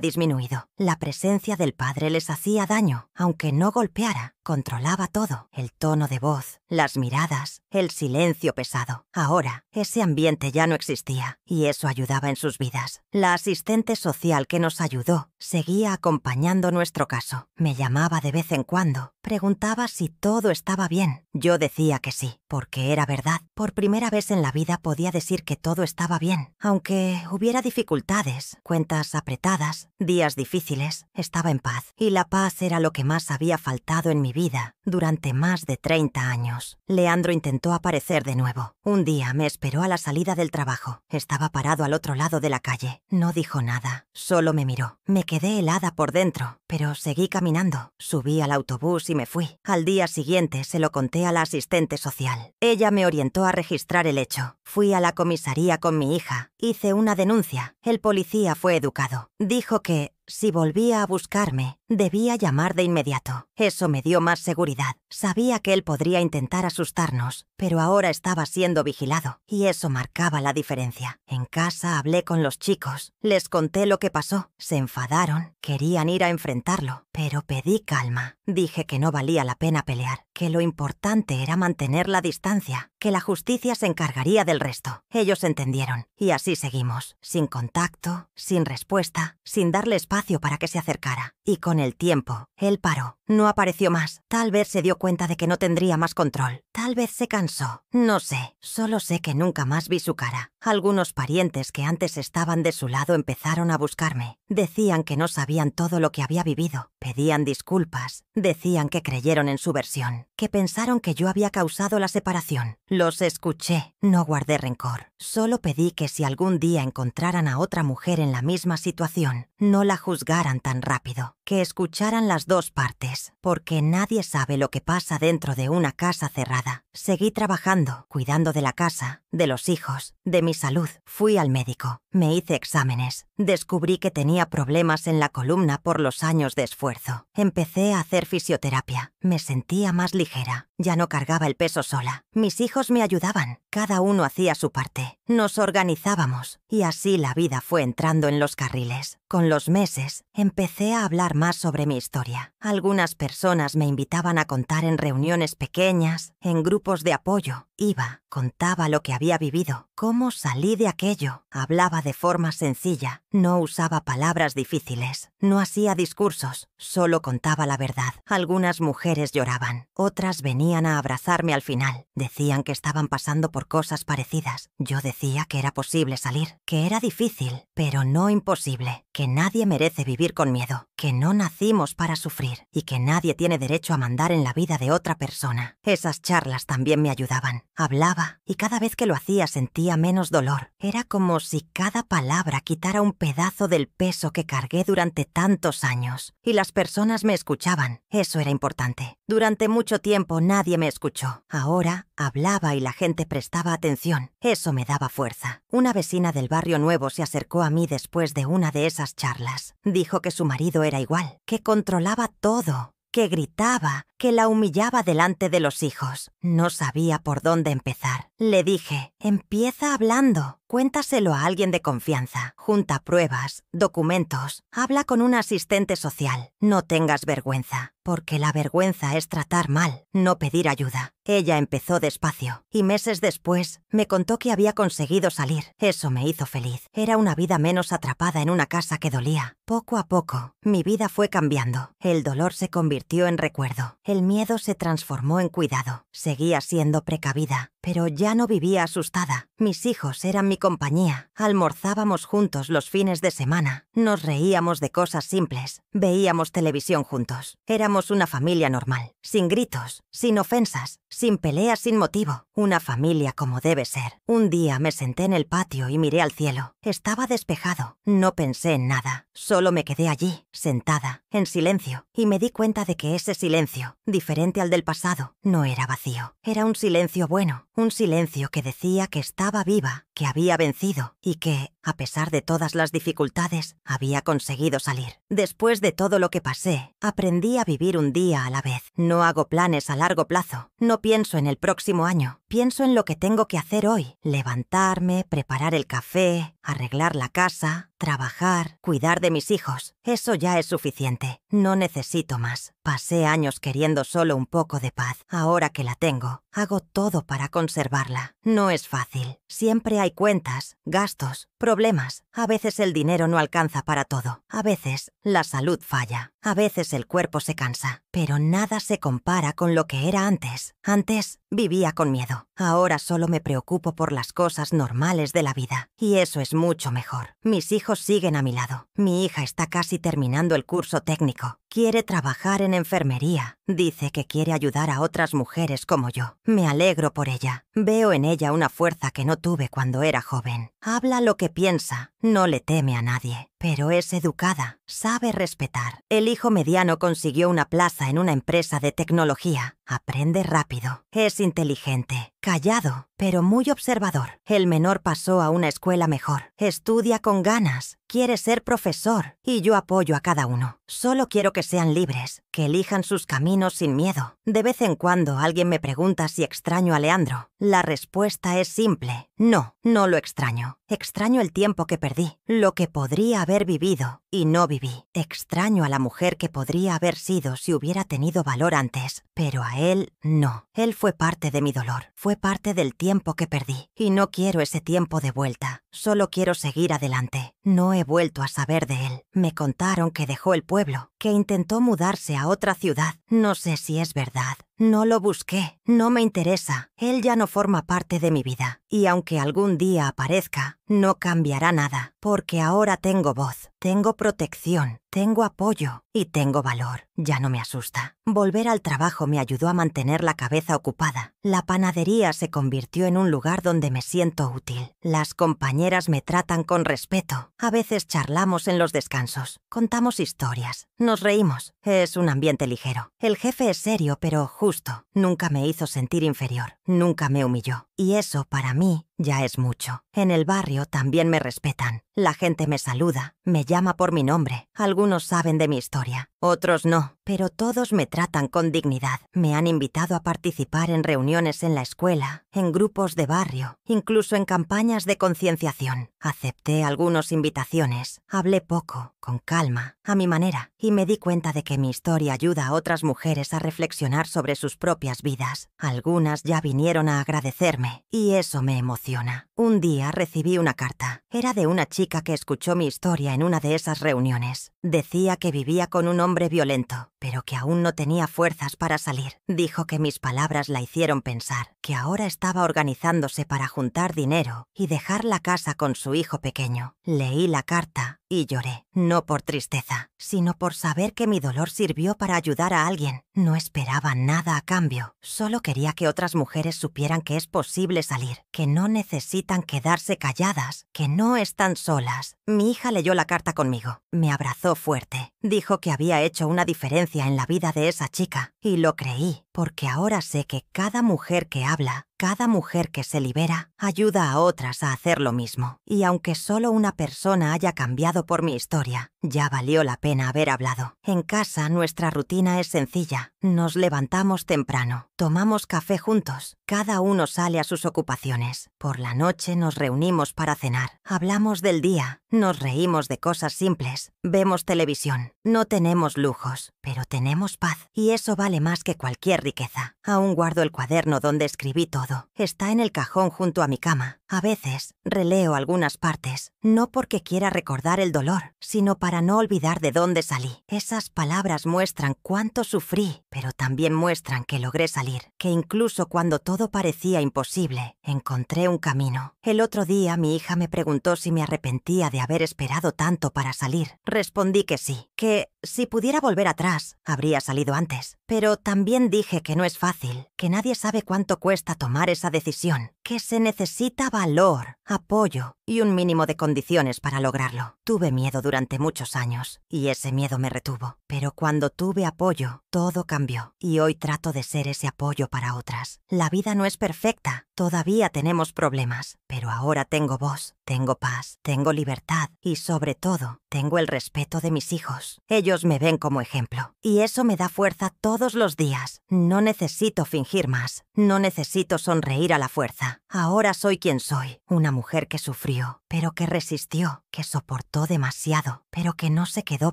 disminuido. La presencia del padre les hacía daño, aunque no golpeara. Controlaba todo, el tono de voz, las miradas, el silencio pesado. Ahora, ese ambiente ya no existía, y eso ayudaba en sus vidas. La asistente social que nos ayudó seguía acompañando nuestro caso. Me llamaba de vez en cuando, preguntaba si todo estaba bien. Yo decía que sí, porque era verdad. Por primera vez en la vida podía decir que todo estaba bien. Aunque hubiera dificultades, cuentas apretadas, días difíciles, estaba en paz. Y la paz era lo que más había faltado en mi vida durante más de 30 años. Leandro intentó aparecer de nuevo. Un día me esperó a la salida del trabajo. Estaba parado al otro lado de la calle. No dijo nada, solo me miró. Me quedé helada por dentro, pero seguí caminando. Subí al autobús y me fui. Al día siguiente se lo conté a la asistente social. Ella me orientó a registrar el hecho. Fui a la comisaría con mi hija. Hice una denuncia. El policía fue educado. Dijo que si volvía a buscarme, debía llamar de inmediato. Eso me dio más seguridad. Sabía que él podría intentar asustarnos, pero ahora estaba siendo vigilado, y eso marcaba la diferencia. En casa hablé con los chicos, les conté lo que pasó. Se enfadaron, querían ir a enfrentarlo, pero pedí calma. Dije que no valía la pena pelear, que lo importante era mantener la distancia, que la justicia se encargaría del resto. Ellos entendieron, y así seguimos, sin contacto, sin respuesta, sin darle espacio para que se acercara. Y con el tiempo, él paró. No apareció más. Tal vez se dio cuenta de que no tendría más control. Tal vez se cansó. No sé. Solo sé que nunca más vi su cara. Algunos parientes que antes estaban de su lado empezaron a buscarme. Decían que no sabían todo lo que había vivido. Pedían disculpas. Decían que creyeron en su versión. Que pensaron que yo había causado la separación. Los escuché. No guardé rencor. Solo pedí que si algún día encontraran a otra mujer en la misma situación, no la juzgaran tan rápido. Que escucharan las dos partes. Porque nadie sabe lo que pasa dentro de una casa cerrada. Seguí trabajando, cuidando de la casa, de los hijos, de mi salud. Fui al médico, me hice exámenes. Descubrí que tenía problemas en la columna por los años de esfuerzo. Empecé a hacer fisioterapia. Me sentía más ligera. Ya no cargaba el peso sola. Mis hijos me ayudaban. Cada uno hacía su parte. Nos organizábamos. Y así la vida fue entrando en los carriles. Con los meses, empecé a hablar más sobre mi historia. Algunas personas me invitaban a contar en reuniones pequeñas, en grupos de apoyo. Iba, contaba lo que había vivido, cómo salí de aquello. Hablaba de forma sencilla, no usaba palabras difíciles, no hacía discursos, solo contaba la verdad. Algunas mujeres lloraban, otras venían a abrazarme al final. Decían que estaban pasando por cosas parecidas. Yo decía que era posible salir, que era difícil, pero no imposible, que nadie merece vivir con miedo, que no nacimos para sufrir y que nadie tiene derecho a mandar en la vida de otra persona. Esas charlas también me ayudaban. Hablaba y cada vez que lo hacía sentía menos dolor. Era como si cada palabra quitara un pedazo del peso que cargué durante tantos años. Y las personas me escuchaban. Eso era importante. Durante mucho tiempo nadie me escuchó. Ahora hablaba y la gente prestaba atención. Eso me daba fuerza. Una vecina del barrio nuevo se acercó a mí después de una de esas charlas. Dijo que su marido era igual, que controlaba todo, que gritaba, que la humillaba delante de los hijos. No sabía por dónde empezar. Le dije, empieza hablando. Cuéntaselo a alguien de confianza. Junta pruebas, documentos. Habla con un asistente social. No tengas vergüenza, porque la vergüenza es tratar mal, no pedir ayuda. Ella empezó despacio y meses después me contó que había conseguido salir. Eso me hizo feliz. Era una vida menos atrapada en una casa que dolía. Poco a poco, mi vida fue cambiando. El dolor se convirtió en recuerdo. El miedo se transformó en cuidado. Seguía siendo precavida, pero ya no vivía asustada. Mis hijos eran mi compañía. Almorzábamos juntos los fines de semana. Nos reíamos de cosas simples. Veíamos televisión juntos. Éramos una familia normal, sin gritos, sin ofensas, sin peleas sin motivo. Una familia como debe ser. Un día me senté en el patio y miré al cielo. Estaba despejado. No pensé en nada. Solo me quedé allí, sentada, en silencio, y me di cuenta de que ese silencio, diferente al del pasado, no era vacío. Era un silencio bueno, un silencio que decía que estaba viva, que había vencido y que, a pesar de todas las dificultades, había conseguido salir. Después de todo lo que pasé, aprendí a vivir un día a la vez. No hago planes a largo plazo. No pienso en el próximo año. Pienso en lo que tengo que hacer hoy. Levantarme, preparar el café, arreglar la casa, trabajar, cuidar de mis hijos. Eso ya es suficiente. No necesito más. Pasé años queriendo solo un poco de paz. Ahora que la tengo, hago todo para conservarla. No es fácil. Siempre hay cuentas, gastos, problemas. A veces el dinero no alcanza para todo. A veces la salud falla. A veces el cuerpo se cansa. Pero nada se compara con lo que era antes. Antes vivía con miedo. Ahora solo me preocupo por las cosas normales de la vida. Y eso es mucho mejor. Mis hijos siguen a mi lado. Mi hija está casi terminando el curso técnico. Quiere trabajar en enfermería. Dice que quiere ayudar a otras mujeres como yo. Me alegro por ella. Veo en ella una fuerza que no tuve cuando era joven. Habla lo que piensa. No le teme a nadie. Pero es educada. Sabe respetar. El hijo mediano consiguió una plaza en una empresa de tecnología. Aprende rápido. Es inteligente. Callado, pero muy observador. El menor pasó a una escuela mejor. Estudia con ganas. Quiere ser profesor. Y yo apoyo a cada uno. Solo quiero que sean libres. Que elijan sus caminos sin miedo. De vez en cuando alguien me pregunta si extraño a Leandro. La respuesta es simple. No, no lo extraño. Extraño el tiempo que perdí. Lo que podría haber vivido y no viví. Extraño a la mujer que podría haber sido si hubiera tenido valor antes. Pero a él, no. Él fue parte de mi dolor. Fue parte del tiempo que perdí. Y no quiero ese tiempo de vuelta. Solo quiero seguir adelante. No he vuelto a saber de él. Me contaron que dejó el pueblo, que intentó mudarse a otra ciudad. No sé si es verdad. No lo busqué. No me interesa. Él ya no forma parte de mi vida. Y aunque algún día aparezca, no cambiará nada. Porque ahora tengo voz, tengo protección, tengo apoyo y tengo valor. Ya no me asusta. Volver al trabajo me ayudó a mantener la cabeza ocupada. La panadería se convirtió en un lugar donde me siento útil. Las compañeras me tratan con respeto. A veces charlamos en los descansos. Contamos historias. Nos reímos. Es un ambiente ligero. El jefe es serio, pero justo. Nunca me hizo sentir inferior. Nunca me humilló. Y eso, para mí, ya es mucho. En el barrio también me respetan. La gente me saluda, me llama por mi nombre. Algunos saben de mi historia, otros no, pero todos me tratan con dignidad. Me han invitado a participar en reuniones en la escuela, en grupos de barrio, incluso en campañas de concienciación. Acepté algunas invitaciones, hablé poco, con calma, a mi manera, y me di cuenta de que mi historia ayuda a otras mujeres a reflexionar sobre sus propias vidas. Algunas ya vinieron a agradecerme, y eso me emociona. Un día recibí una carta. Era de una chica que escuchó mi historia en una de esas reuniones. Decía que vivía con un hombre violento, pero que aún no tenía fuerzas para salir. Dijo que mis palabras la hicieron pensar, que ahora estaba organizándose para juntar dinero y dejar la casa con su hijo pequeño. Leí la carta y lloré, no por tristeza, sino por saber que mi dolor sirvió para ayudar a alguien. No esperaba nada a cambio, solo quería que otras mujeres supieran que es posible salir, que no necesitan quedarse calladas, que no están solas. Mi hija leyó la carta conmigo, me abrazó fuerte. Dijo que había hecho una diferencia en la vida de esa chica, y lo creí, porque ahora sé que cada mujer que habla, cada mujer que se libera, ayuda a otras a hacer lo mismo. Y aunque solo una persona haya cambiado por mi historia, ya valió la pena haber hablado. En casa nuestra rutina es sencilla. Nos levantamos temprano, tomamos café juntos, cada uno sale a sus ocupaciones. Por la noche nos reunimos para cenar, hablamos del día, nos reímos de cosas simples, vemos televisión. No tenemos lujos, pero tenemos paz, y eso vale más que cualquier riqueza. Aún guardo el cuaderno donde escribí todo. Está en el cajón junto a mi cama. A veces releo algunas partes, no porque quiera recordar el dolor, sino para no olvidar de dónde salí. Esas palabras muestran cuánto sufrí, pero también muestran que logré salir, que incluso cuando todo parecía imposible, encontré un camino. El otro día mi hija me preguntó si me arrepentía de haber esperado tanto para salir. Respondí que sí, que si pudiera volver atrás, habría salido antes. Pero también dije que no es fácil, que nadie sabe cuánto cuesta tomar esa decisión, que se necesita valor, apoyo y un mínimo de condiciones para lograrlo. Tuve miedo durante muchos años y ese miedo me retuvo. Pero cuando tuve apoyo, todo cambió y hoy trato de ser ese apoyo para otras. La vida no es perfecta, todavía tenemos problemas, pero ahora tengo voz, tengo paz, tengo libertad y sobre todo, tengo el respeto de mis hijos. Ellos me ven como ejemplo y eso me da fuerza todos los días. No necesito fingir más, no necesito sonreír a la fuerza. Ahora soy quien soy, una mujer que sufrió, pero que resistió, que soportó demasiado, pero que no se quedó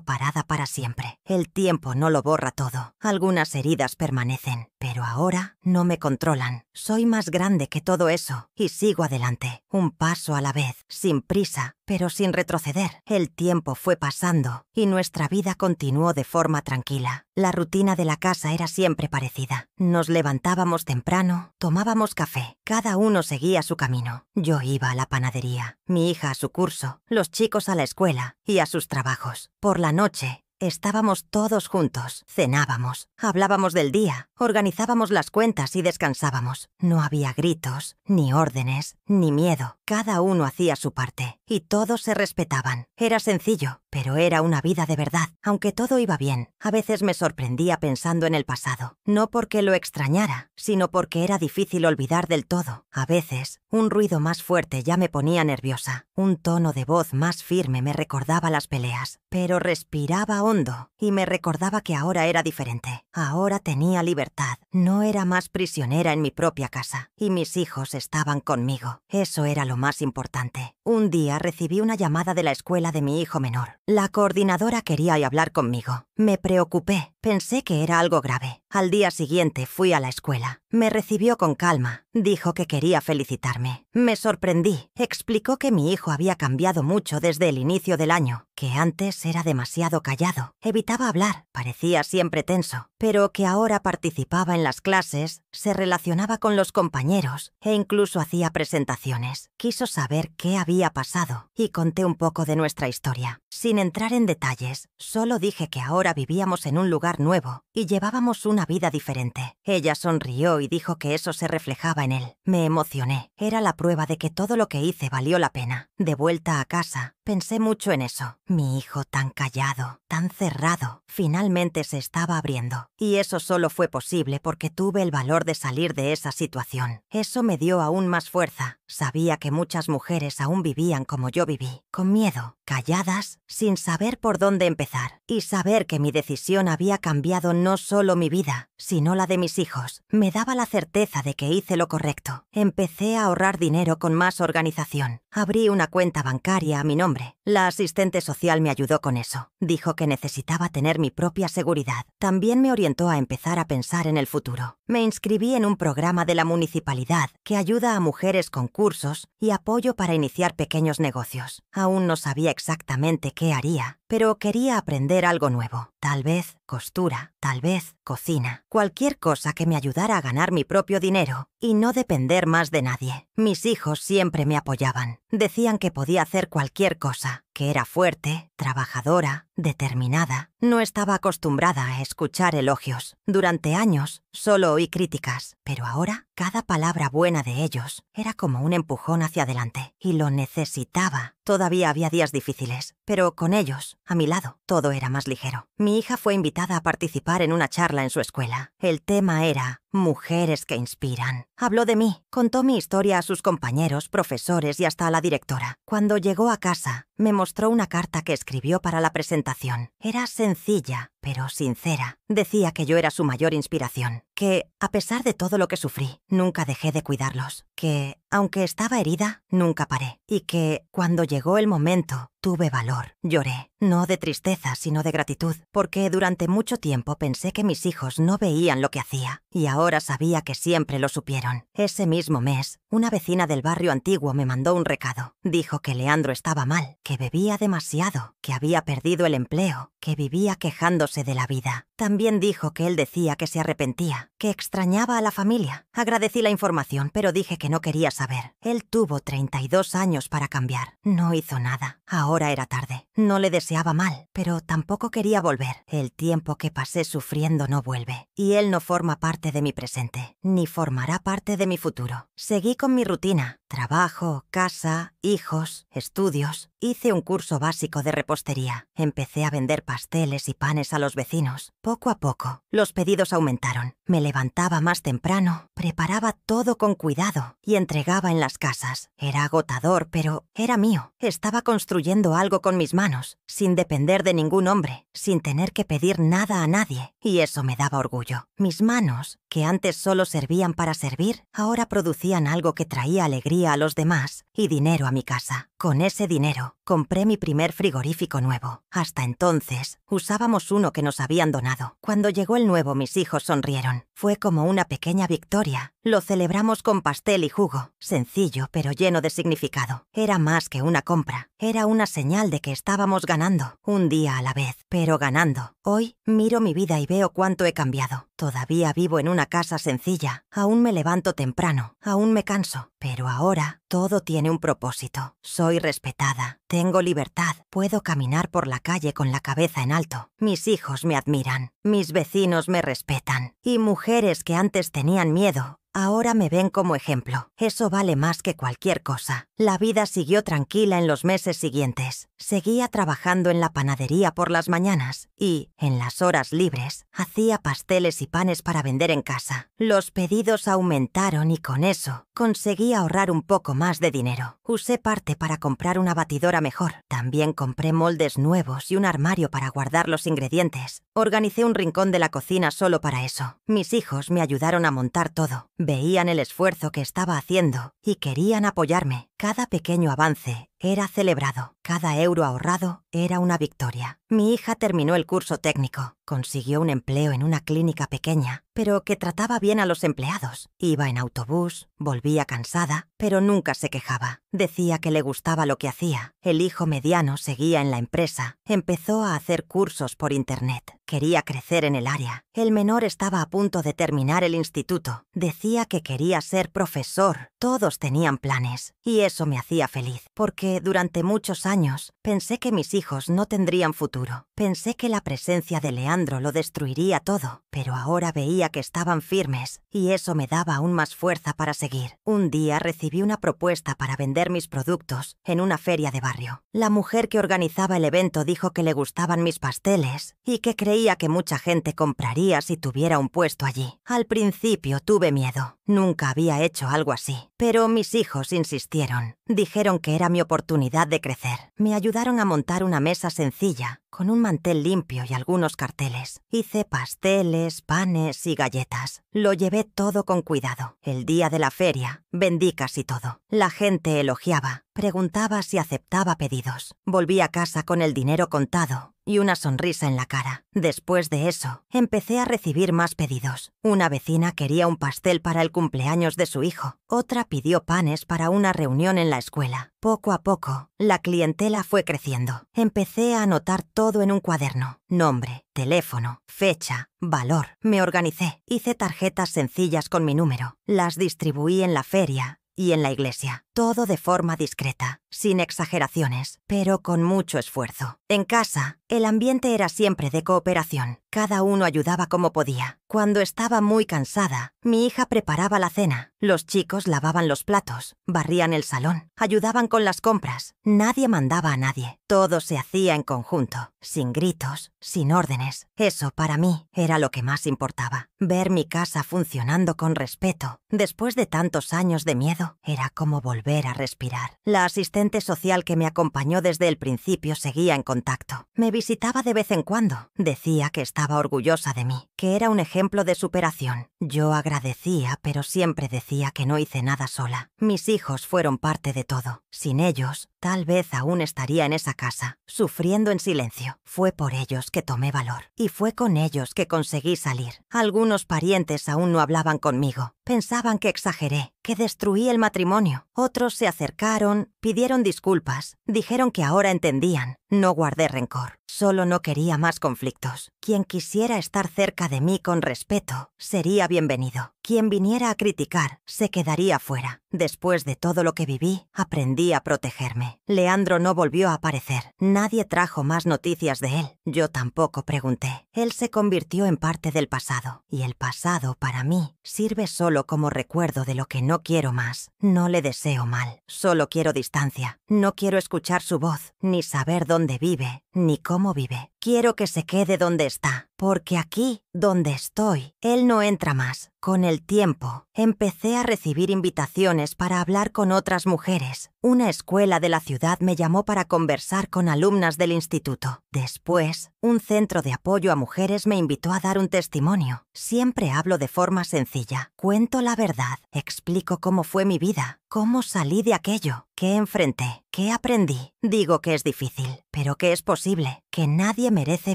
parada para siempre. El tiempo no lo borra todo, algunas heridas permanecen, pero ahora no me controlan. Soy más grande que todo eso y sigo adelante, un paso a la vez, sin prisa, pero sin retroceder. El tiempo fue pasando y nuestra vida continuó de forma tranquila. La rutina de la casa era siempre parecida. Nos levantábamos temprano, tomábamos café, cada uno seguía su camino. Yo iba a la panadería, mi hija a su curso, los chicos a la escuela y a sus trabajos. Por la noche, estábamos todos juntos, cenábamos, hablábamos del día, organizábamos las cuentas y descansábamos. No había gritos, ni órdenes, ni miedo. Cada uno hacía su parte y todos se respetaban. Era sencillo, pero era una vida de verdad. Aunque todo iba bien, a veces me sorprendía pensando en el pasado. No porque lo extrañara, sino porque era difícil olvidar del todo. A veces, un ruido más fuerte ya me ponía nerviosa. Un tono de voz más firme me recordaba las peleas. Pero respiraba hondo y me recordaba que ahora era diferente. Ahora tenía libertad. No era más prisionera en mi propia casa. Y mis hijos estaban conmigo. Eso era lo más importante. Un día recibí una llamada de la escuela de mi hijo menor. La coordinadora quería hablar conmigo. Me preocupé. Pensé que era algo grave. Al día siguiente fui a la escuela. Me recibió con calma. Dijo que quería felicitarme. Me sorprendí. Explicó que mi hijo había cambiado mucho desde el inicio del año, que antes era demasiado callado, evitaba hablar, parecía siempre tenso, pero que ahora participaba en las clases, se relacionaba con los compañeros e incluso hacía presentaciones. Quiso saber qué había pasado y conté un poco de nuestra historia. Sin entrar en detalles, solo dije que ahora vivíamos en un lugar nuevo y llevábamos una vida diferente. Ella sonrió y dijo que eso se reflejaba en él. Me emocioné. Era la prueba de que todo lo que hice valió la pena. De vuelta a casa, pensé mucho en eso. Mi hijo tan callado, tan cerrado, finalmente se estaba abriendo. Y eso solo fue posible porque tuve el valor de salir de esa situación. Eso me dio aún más fuerza. Sabía que muchas mujeres aún vivían como yo viví, con miedo, calladas, sin saber por dónde empezar. Y saber que mi decisión había cambiado no solo mi vida, sino la de mis hijos, me daba la certeza de que hice lo correcto. Empecé a ahorrar dinero con más organización. Abrí una cuenta bancaria a mi nombre. La asistente social me ayudó con eso. Dijo que necesitaba tener mi propia seguridad. También me orientó a empezar a pensar en el futuro. Me inscribí en un programa de la municipalidad que ayuda a mujeres con cursos y apoyo para iniciar pequeños negocios. Aún no sabía exactamente qué haría, pero quería aprender algo nuevo. Tal vez costura, tal vez cocina. Cualquier cosa que me ayudara a ganar mi propio dinero y no depender más de nadie. Mis hijos siempre me apoyaban. Decían que podía hacer cualquier cosa, que era fuerte, trabajadora, determinada. No estaba acostumbrada a escuchar elogios. Durante años solo oí críticas, pero ahora cada palabra buena de ellos era como un empujón hacia adelante, y lo necesitaba. Todavía había días difíciles, pero con ellos, a mi lado, todo era más ligero. Mi hija fue invitada a participar en una charla en su escuela. El tema era mujeres que inspiran. Habló de mí, contó mi historia a sus compañeros, profesores y hasta a la directora. Cuando llegó a casa, me mostró una carta que escribió para la presentación. Era sencilla, pero sincera. Decía que yo era su mayor inspiración, que, a pesar de todo lo que sufrí, nunca dejé de cuidarlos, que, aunque estaba herida, nunca paré, y que, cuando llegó el momento, tuve valor. Lloré, no de tristeza, sino de gratitud, porque durante mucho tiempo pensé que mis hijos no veían lo que hacía, y ahora sabía que siempre lo supieron. Ese mismo mes, una vecina del barrio antiguo me mandó un recado. Dijo que Leandro estaba mal, que bebía demasiado, que había perdido el empleo, que vivía quejándose de la vida. También dijo que él decía que se arrepentía, que extrañaba a la familia. Agradecí la información, pero dije que no quería saber. Él tuvo 32 años para cambiar. No hizo nada. Ahora era tarde. No le deseaba mal, pero tampoco quería volver. El tiempo que pasé sufriendo no vuelve. Y él no forma parte de mi presente, ni formará parte de mi futuro. Seguí con mi rutina. Trabajo, casa, hijos, estudios. Hice un curso básico de repostería. Empecé a vender pasteles y panes a los vecinos. Poco a poco, los pedidos aumentaron. Me levantaba más temprano, preparaba todo con cuidado y entregaba en las casas. Era agotador, pero era mío. Estaba construyendo algo con mis manos, sin depender de ningún hombre, sin tener que pedir nada a nadie. Y eso me daba orgullo. Mis manos, que antes solo servían para servir, ahora producían algo que traía alegría a los demás y dinero a mi casa. Con ese dinero, compré mi primer frigorífico nuevo. Hasta entonces, usábamos uno que nos habían donado. Cuando llegó el nuevo, mis hijos sonrieron. Fue como una pequeña victoria. Lo celebramos con pastel y jugo. Sencillo, pero lleno de significado. Era más que una compra. Era una señal de que estábamos ganando. Un día a la vez, pero ganando. Hoy, miro mi vida y veo cuánto he cambiado. Todavía vivo en una casa sencilla. Aún me levanto temprano. Aún me canso. Pero ahora, todo tiene un propósito. Soy respetada. Tengo libertad. Puedo caminar por la calle con la cabeza en alto. Mis hijos me admiran. Mis vecinos me respetan. Y mujeres que antes tenían miedo, ahora me ven como ejemplo. Eso vale más que cualquier cosa. La vida siguió tranquila en los meses siguientes. Seguía trabajando en la panadería por las mañanas y, en las horas libres, hacía pasteles y panes para vender en casa. Los pedidos aumentaron y con eso conseguí ahorrar un poco más de dinero. Usé parte para comprar una batidora mejor. También compré moldes nuevos y un armario para guardar los ingredientes. Organicé un rincón de la cocina solo para eso. Mis hijos me ayudaron a montar todo. Veían el esfuerzo que estaba haciendo y querían apoyarme. Cada pequeño avance era celebrado. Cada euro ahorrado era una victoria. Mi hija terminó el curso técnico. Consiguió un empleo en una clínica pequeña, pero que trataba bien a los empleados. Iba en autobús, volvía cansada, pero nunca se quejaba. Decía que le gustaba lo que hacía. El hijo mediano seguía en la empresa. Empezó a hacer cursos por internet. Quería crecer en el área. El menor estaba a punto de terminar el instituto. Decía que quería ser profesor. Todos tenían planes. Y eso me hacía feliz, porque durante muchos años pensé que mis hijos no tendrían futuro. Pensé que la presencia de Leandro lo destruiría todo, pero ahora veía que estaban firmes y eso me daba aún más fuerza para seguir. Un día recibí una propuesta para vender mis productos en una feria de barrio. La mujer que organizaba el evento dijo que le gustaban mis pasteles y que creía que mucha gente compraría si tuviera un puesto allí. Al principio tuve miedo. Nunca había hecho algo así, pero mis hijos insistieron. Dijeron que era mi oportunidad de crecer. Me ayudaron a montar una mesa sencilla, con un mantel limpio y algunos carteles. Hice pasteles, panes y galletas. Lo llevé todo con cuidado. El día de la feria, vendí casi todo. La gente elogiaba. Preguntaba si aceptaba pedidos. Volví a casa con el dinero contado y una sonrisa en la cara. Después de eso, empecé a recibir más pedidos. Una vecina quería un pastel para el cumpleaños de su hijo. Otra pidió panes para una reunión en la escuela. Poco a poco, la clientela fue creciendo. Empecé a anotar todo en un cuaderno. Nombre, teléfono, fecha, valor. Me organicé. Hice tarjetas sencillas con mi número. Las distribuí en la feria y en la iglesia. Todo de forma discreta, sin exageraciones, pero con mucho esfuerzo. En casa, el ambiente era siempre de cooperación. Cada uno ayudaba como podía. Cuando estaba muy cansada, mi hija preparaba la cena. Los chicos lavaban los platos, barrían el salón, ayudaban con las compras. Nadie mandaba a nadie. Todo se hacía en conjunto, sin gritos, sin órdenes. Eso, para mí, era lo que más importaba. Ver mi casa funcionando con respeto, después de tantos años de miedo, era como volver a respirar. La asistente social que me acompañó desde el principio seguía en contacto. Me visitaba de vez en cuando. Decía que estaba orgullosa de mí, que era un ejemplo de superación. Yo agradecía, pero siempre decía que no hice nada sola. Mis hijos fueron parte de todo. Sin ellos, tal vez aún estaría en esa casa, sufriendo en silencio. Fue por ellos que tomé valor. Y fue con ellos que conseguí salir. Algunos parientes aún no hablaban conmigo. Pensaban que exageré, que destruí el matrimonio. Otros se acercaron, pidieron disculpas, dijeron que ahora entendían. No guardé rencor. Solo no quería más conflictos. Quien quisiera estar cerca de mí con respeto, sería bienvenido. Quien viniera a criticar, se quedaría fuera. Después de todo lo que viví, aprendí a protegerme. Leandro no volvió a aparecer. Nadie trajo más noticias de él. Yo tampoco pregunté. Él se convirtió en parte del pasado. Y el pasado, para mí, sirve solo como recuerdo de lo que no quiero más. No le deseo mal. Solo quiero distancia. No quiero escuchar su voz, ni saber dónde vive, ni cómo vive. Quiero que se quede donde está, porque aquí, donde estoy, él no entra más. Con el tiempo, empecé a recibir invitaciones para hablar con otras mujeres. Una escuela de la ciudad me llamó para conversar con alumnas del instituto. Después, un centro de apoyo a mujeres me invitó a dar un testimonio. Siempre hablo de forma sencilla. Cuento la verdad, explico cómo fue mi vida, cómo salí de aquello, qué enfrenté, qué aprendí. Digo que es difícil, pero que es posible, que nadie merece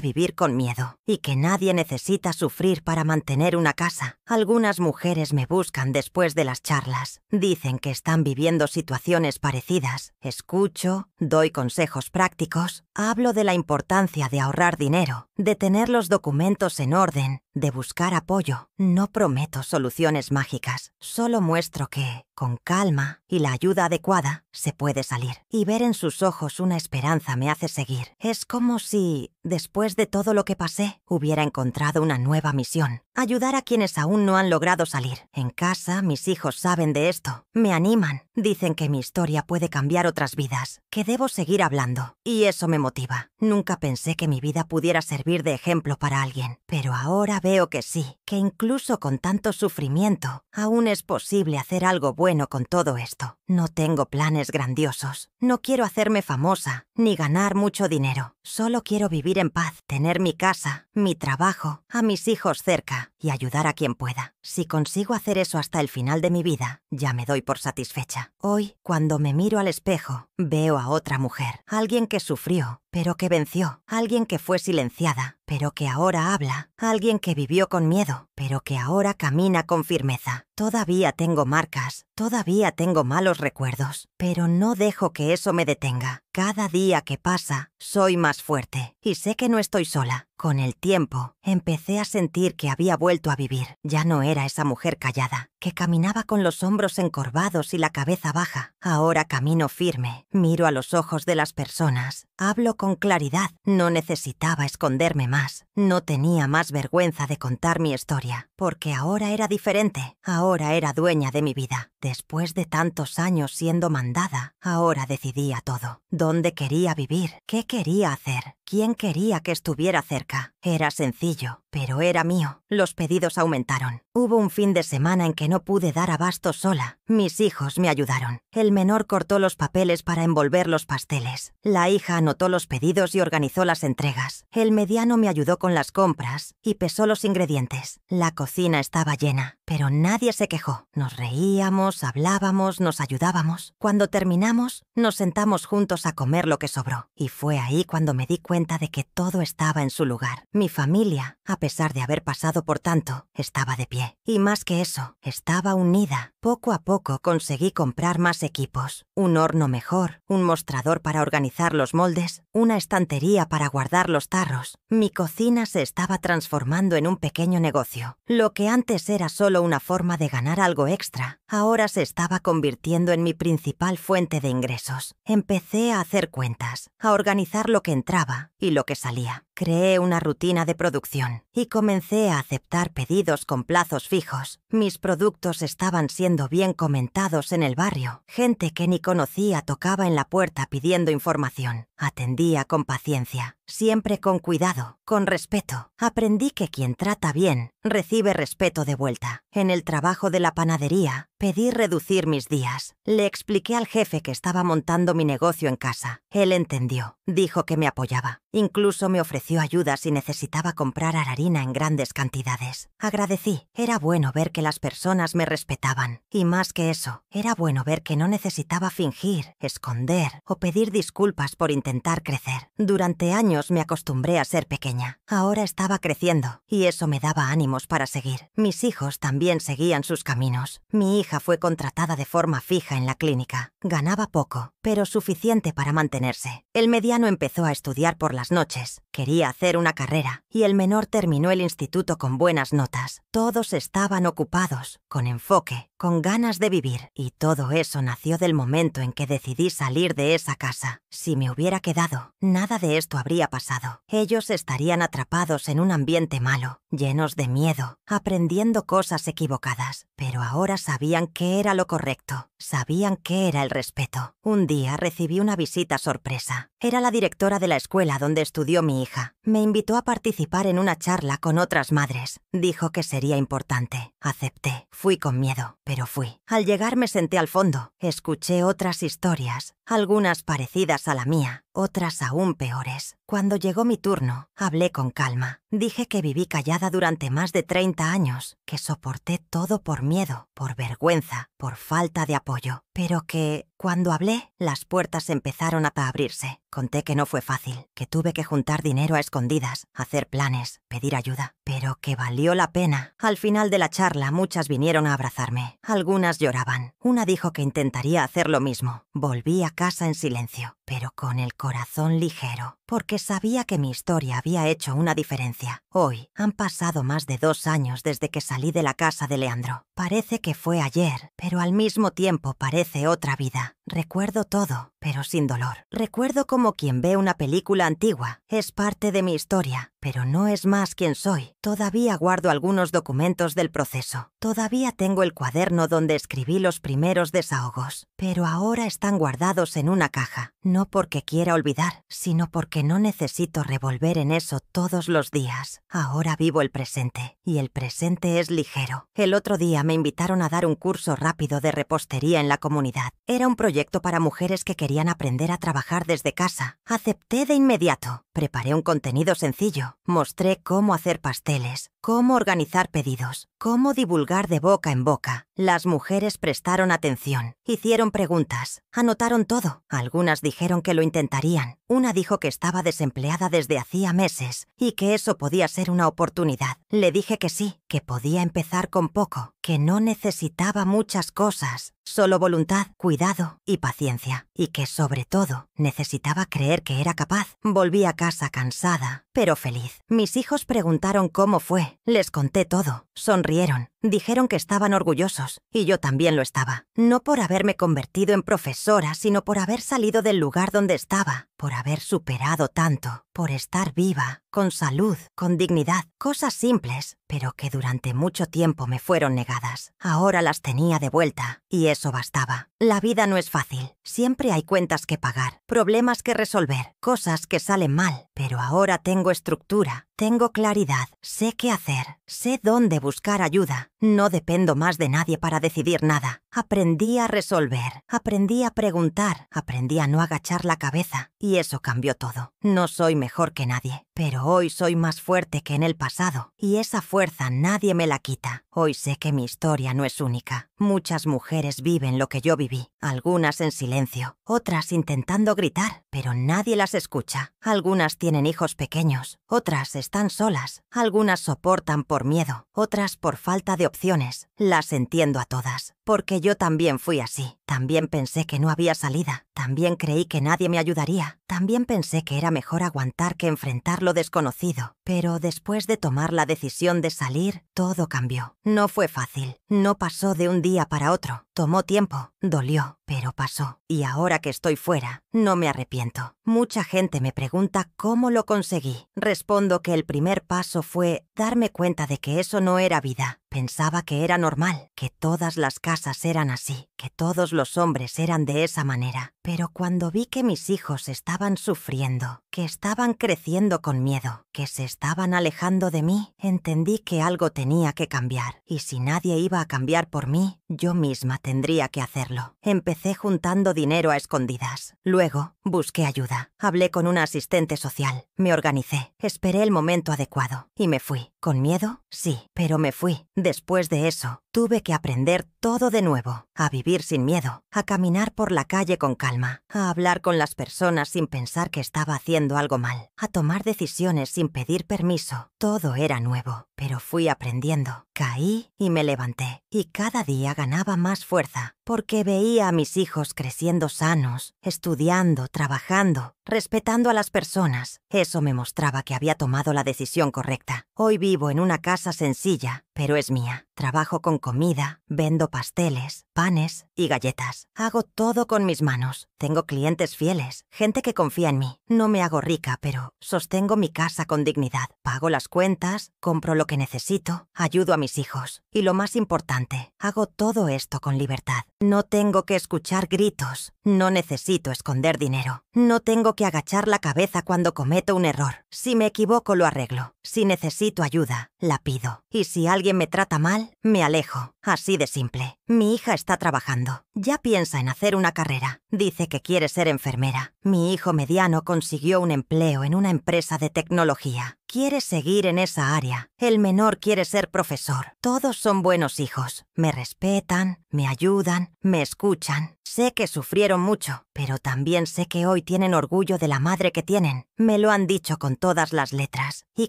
vivir con miedo y que nadie necesita sufrir para mantener una casa. Algunas mujeres me buscan después de las charlas. Dicen que están viviendo situaciones parecidas. Escucho, doy consejos prácticos, hablo de la importancia de ahorrar dinero, de tener los documentos en orden, de buscar apoyo. No prometo soluciones mágicas, solo muestro que, con calma y la ayuda adecuada, se puede salir. Y ver en sus ojos una esperanza me hace seguir. Es como si, después de todo lo que pasé, hubiera encontrado una nueva misión. Ayudar a quienes aún no han logrado salir. En casa, mis hijos saben de esto. Me animan. Dicen que mi historia puede cambiar otras vidas, que debo seguir hablando. Y eso me motiva. Nunca pensé que mi vida pudiera servir de ejemplo para alguien. Pero ahora veo que sí, que incluso con tanto sufrimiento, aún es posible hacer algo bueno con todo esto. No tengo planes grandiosos. No quiero hacerme famosa, ni ganar mucho dinero. Solo quiero vivir en paz, tener mi casa, mi trabajo, a mis hijos cerca y ayudar a quien pueda. Si consigo hacer eso hasta el final de mi vida, ya me doy por satisfecha. Hoy, cuando me miro al espejo, veo a otra mujer. Alguien que sufrió, pero que venció. Alguien que fue silenciada, pero que ahora habla. Alguien que vivió con miedo, pero que ahora camina con firmeza. Todavía tengo marcas, todavía tengo malos recuerdos, pero no dejo que eso me detenga. Cada día que pasa, soy más fuerte y sé que no estoy sola. Con el tiempo, empecé a sentir que había vuelto a vivir. Ya no era esa mujer callada, que caminaba con los hombros encorvados y la cabeza baja. Ahora camino firme, miro a los ojos de las personas, hablo con claridad. No necesitaba esconderme más, no tenía más vergüenza de contar mi historia, porque ahora era diferente, ahora era dueña de mi vida. Después de tantos años siendo mandada, ahora decidía todo. ¿Dónde quería vivir? ¿Qué quería hacer? ¿Quién quería que estuviera cerca? Era sencillo, pero era mío. Los pedidos aumentaron. Hubo un fin de semana en que no pude dar abasto sola. Mis hijos me ayudaron. El menor cortó los papeles para envolver los pasteles. La hija anotó los pedidos y organizó las entregas. El mediano me ayudó con las compras y pesó los ingredientes. La cocina estaba llena, pero nadie se quejó. Nos reíamos, hablábamos, nos ayudábamos. Cuando terminamos, nos sentamos juntos a comer lo que sobró. Y fue ahí cuando me di cuenta de que todo estaba en su lugar. Mi familia, a pesar de haber pasado por tanto, estaba de pie. Y más que eso, estaba unida. Poco a poco conseguí comprar más equipos. Un horno mejor, un mostrador para organizar los moldes, una estantería para guardar los tarros. Mi cocina se estaba transformando en un pequeño negocio. Lo que antes era solo una forma de ganar algo extra, ahora se estaba convirtiendo en mi principal fuente de ingresos. Empecé a hacer cuentas, a organizar lo que entraba y lo que salía. Creé una rutina de producción y comencé a aceptar pedidos con plazos fijos. Mis productos estaban siendo bien comentados en el barrio. Gente que ni conocía tocaba en la puerta pidiendo información. Atendía con paciencia, siempre con cuidado, con respeto. Aprendí que quien trata bien, recibe respeto de vuelta. En el trabajo de la panadería, pedí reducir mis días. Le expliqué al jefe que estaba montando mi negocio en casa. Él entendió, dijo que me apoyaba. Incluso me ofreció ayuda si necesitaba comprar harina en grandes cantidades. Agradecí. Era bueno ver que las personas me respetaban. Y más que eso, era bueno ver que no necesitaba fingir, esconder o pedir disculpas por intentar crecer. Durante años me acostumbré a ser pequeña. Ahora estaba creciendo y eso me daba ánimos para seguir. Mis hijos también seguían sus caminos. Mi hija fue contratada de forma fija en la clínica. Ganaba poco, pero suficiente para mantenerse. El mediano empezó a estudiar por las noches. Quería hacer una carrera y el menor terminó el instituto con buenas notas. Todos estaban ocupados, con enfoque, con ganas de vivir. Y todo eso nació del momento en que decidí salir de esa casa. Si me hubiera quedado, nada de esto habría pasado. Ellos estarían atrapados en un ambiente malo, llenos de miedo, aprendiendo cosas equivocadas. Pero ahora sabían qué era lo correcto. Sabían qué era el respeto. Un día recibí una visita sorpresa. Era la directora de la escuela donde estudió mi hija. Me invitó a participar en una charla con otras madres. Dijo que sería importante. Acepté. Fui con miedo, pero fui. Al llegar me senté al fondo. Escuché otras historias, algunas parecidas a la mía, otras aún peores. Cuando llegó mi turno, hablé con calma. Dije que viví callada durante más de 30 años, que soporté todo por miedo, por vergüenza, por falta de apoyo, pero que, cuando hablé, las puertas empezaron a abrirse. Conté que no fue fácil, que tuve que juntar dinero a escondidas, hacer planes, pedir ayuda, pero que valió la pena. Al final de la charla, muchas vinieron a abrazarme. Algunas lloraban. Una dijo que intentaría hacer lo mismo. Volví a casa en silencio, pero con el corazón ligero, porque sabía que mi historia había hecho una diferencia. Hoy han pasado más de 2 años desde que salí de la casa de Leandro. Parece que fue ayer, pero al mismo tiempo parece otra vida. Recuerdo todo, pero sin dolor. Recuerdo como quien ve una película antigua. Es parte de mi historia, pero no es más quien soy. Todavía guardo algunos documentos del proceso. Todavía tengo el cuaderno donde escribí los primeros desahogos, pero ahora están guardados en una caja. No porque quiera olvidar, sino porque no necesito revolver en eso todos los días. Ahora vivo el presente, y el presente es ligero. El otro día me invitaron a dar un curso rápido de repostería en la comunidad. Era un proyecto para mujeres que querían aprender a trabajar desde casa. Acepté de inmediato. Preparé un contenido sencillo. Mostré cómo hacer pasteles, cómo organizar pedidos, cómo divulgar de boca en boca. Las mujeres prestaron atención, hicieron preguntas, anotaron todo. Algunas dijeron que lo intentarían. Una dijo que estaba desempleada desde hacía meses y que eso podía ser una oportunidad. Le dije que sí, que podía empezar con poco, que no necesitaba muchas cosas, solo voluntad, cuidado y paciencia, y que sobre todo necesitaba creer que era capaz. Volví a casa cansada, pero feliz. Mis hijos preguntaron cómo fue. Les conté todo. Sonrieron. Dijeron que estaban orgullosos, y yo también lo estaba. No por haberme convertido en profesora, sino por haber salido del lugar donde estaba, por haber superado tanto, por estar viva, con salud, con dignidad. Cosas simples, pero que durante mucho tiempo me fueron negadas. Ahora las tenía de vuelta, y eso bastaba. La vida no es fácil. Siempre hay cuentas que pagar, problemas que resolver, cosas que salen mal. Pero ahora tengo estructura, tengo claridad, sé qué hacer, sé dónde buscar ayuda. No dependo más de nadie para decidir nada. Aprendí a resolver, aprendí a preguntar, aprendí a no agachar la cabeza, y eso cambió todo. No soy mejor que nadie, pero hoy soy más fuerte que en el pasado, y esa fuerza nadie me la quita. Hoy sé que mi historia no es única. Muchas mujeres viven lo que yo viví, algunas en silencio, otras intentando gritar, pero nadie las escucha. Algunas tienen hijos pequeños, otras están solas, algunas soportan por miedo, otras por falta de opciones. Las entiendo a todas, porque yo también fui así. También pensé que no había salida, también creí que nadie me ayudaría, también pensé que era mejor aguantar que enfrentar lo desconocido. Pero después de tomar la decisión de salir, todo cambió. No fue fácil, no pasó de un día para otro, tomó tiempo, dolió, pero pasó. Y ahora que estoy fuera, no me arrepiento. Mucha gente me pregunta cómo lo conseguí. Respondo que el primer paso fue darme cuenta de que eso no era vida. Pensaba que era normal, que todas las casas eran así, que todos los hombres eran de esa manera. Pero cuando vi que mis hijos estaban sufriendo, que estaban creciendo con miedo, que se estaban alejando de mí, entendí que algo tenía que cambiar. Y si nadie iba a cambiar por mí, yo misma tendría que hacerlo. Empecé juntando dinero a escondidas. Luego, busqué ayuda. Hablé con una asistente social. Me organicé. Esperé el momento adecuado. Y me fui. ¿Con miedo? Sí, pero me fui. Después de eso, tuve que aprender todo de nuevo. A vivir sin miedo. A caminar por la calle con calma. A hablar con las personas sin pensar que estaba haciendo algo mal. A tomar decisiones sin pedir permiso. Todo era nuevo, pero fui aprendiendo. Caí y me levanté. Y cada día ganaba más fuerza, porque veía a mis hijos creciendo sanos, estudiando, trabajando, respetando a las personas. Eso me mostraba que había tomado la decisión correcta. Hoy vivo en una casa sencilla, pero es mía. Trabajo con comida, vendo pasteles, panes y galletas. Hago todo con mis manos. Tengo clientes fieles, gente que confía en mí. No me hago rica, pero sostengo mi casa con dignidad. Pago las cuentas, compro lo que necesito, ayudo a mis hijos. Y lo más importante, hago todo esto con libertad. No tengo que escuchar gritos. No necesito esconder dinero. No tengo que agachar la cabeza cuando cometo un error. Si me equivoco, lo arreglo. Si necesito ayuda, la pido. Y si alguien me trata mal, me alejo. Así de simple. Mi hija está trabajando. Ya piensa en hacer una carrera. Dice que quiere ser enfermera. Mi hijo mediano consiguió un empleo en una empresa de tecnología. Quiere seguir en esa área. El menor quiere ser profesor. Todos son buenos hijos. Me respetan, me ayudan, me escuchan. Sé que sufrieron mucho, pero también sé que hoy tienen orgullo de la madre que tienen. Me lo han dicho con todas las letras. Y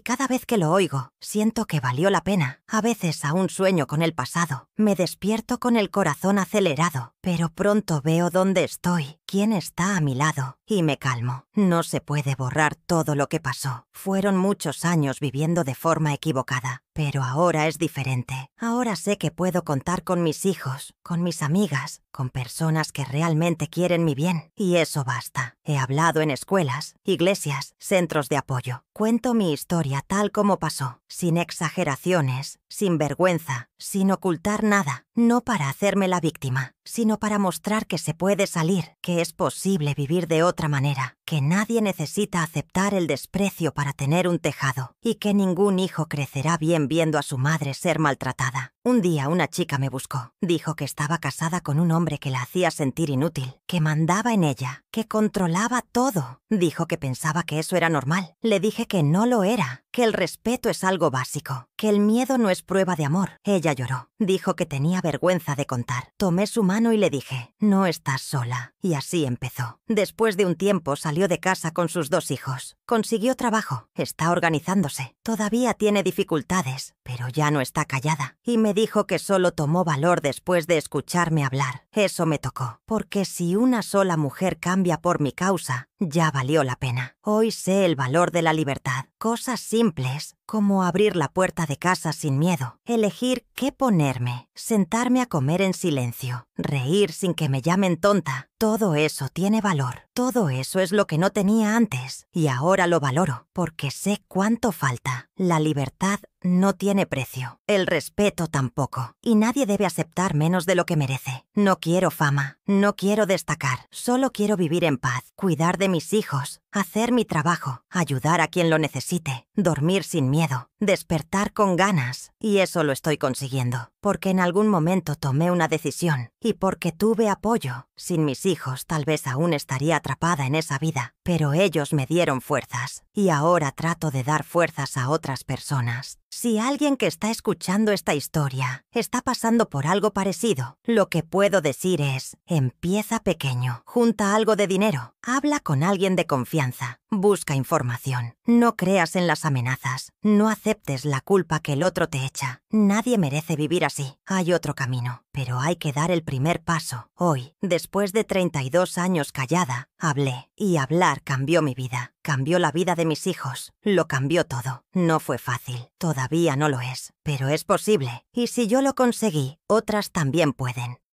cada vez que lo oigo, siento que valió la pena. A veces aún sueño con el pasado. Me despierto con el corazón acelerado, pero pronto veo dónde estoy, quién está a mi lado, y me calmo. No se puede borrar todo lo que pasó. Fueron muchos años viviendo de forma equivocada. Pero ahora es diferente. Ahora sé que puedo contar con mis hijos, con mis amigas, con personas que realmente quieren mi bien. Y eso basta. He hablado en escuelas, iglesias, centros de apoyo. Cuento mi historia tal como pasó, sin exageraciones, sin vergüenza, sin ocultar nada. No para hacerme la víctima, sino para mostrar que se puede salir, que es posible vivir de otra manera, que nadie necesita aceptar el desprecio para tener un tejado, y que ningún hijo crecerá bien viendo a su madre ser maltratada. Un día una chica me buscó. Dijo que estaba casada con un hombre que la hacía sentir inútil, que mandaba en ella, que controlaba todo. Dijo que pensaba que eso era normal. Le dije que no lo era, que el respeto es algo básico, que el miedo no es prueba de amor. Ella lloró. Dijo que tenía vergüenza de contar. Tomé su mano y le dije, no estás sola. Y así empezó. Después de un tiempo salió de casa con sus 2 hijos. Consiguió trabajo. Está organizándose. Todavía tiene dificultades, pero ya no está callada. Y me dijo que solo tomó valor después de escucharme hablar. Eso me tocó, porque si una sola mujer cambia por mi causa, ya valió la pena. Hoy sé el valor de la libertad. Cosas simples, como abrir la puerta de casa sin miedo, elegir qué ponerme, sentarme a comer en silencio, reír sin que me llamen tonta. Todo eso tiene valor. Todo eso es lo que no tenía antes. Y ahora lo valoro, porque sé cuánto falta. La libertad no tiene precio. El respeto tampoco. Y nadie debe aceptar menos de lo que merece. No quiero fama. No quiero destacar. Solo quiero vivir en paz, cuidar de mis hijos, hacer mi trabajo, ayudar a quien lo necesite, dormir sin miedo, despertar con ganas. Y eso lo estoy consiguiendo. Porque en algún momento tomé una decisión y porque tuve apoyo. Sin mis hijos tal vez aún estaría atrapada en esa vida, pero ellos me dieron fuerzas y ahora trato de dar fuerzas a otras personas. Si alguien que está escuchando esta historia está pasando por algo parecido, lo que puedo decir es, empieza pequeño, junta algo de dinero, habla con alguien de confianza, busca información, no creas en las amenazas, no aceptes la culpa que el otro te echa. Nadie merece vivir así, hay otro camino, pero hay que dar el primer paso. Hoy, después de 32 años callada, hablé, y hablar cambió mi vida, cambió la vida de mis hijos, lo cambió todo. No fue fácil, todavía no lo es, pero es posible, y si yo lo conseguí, otras también pueden.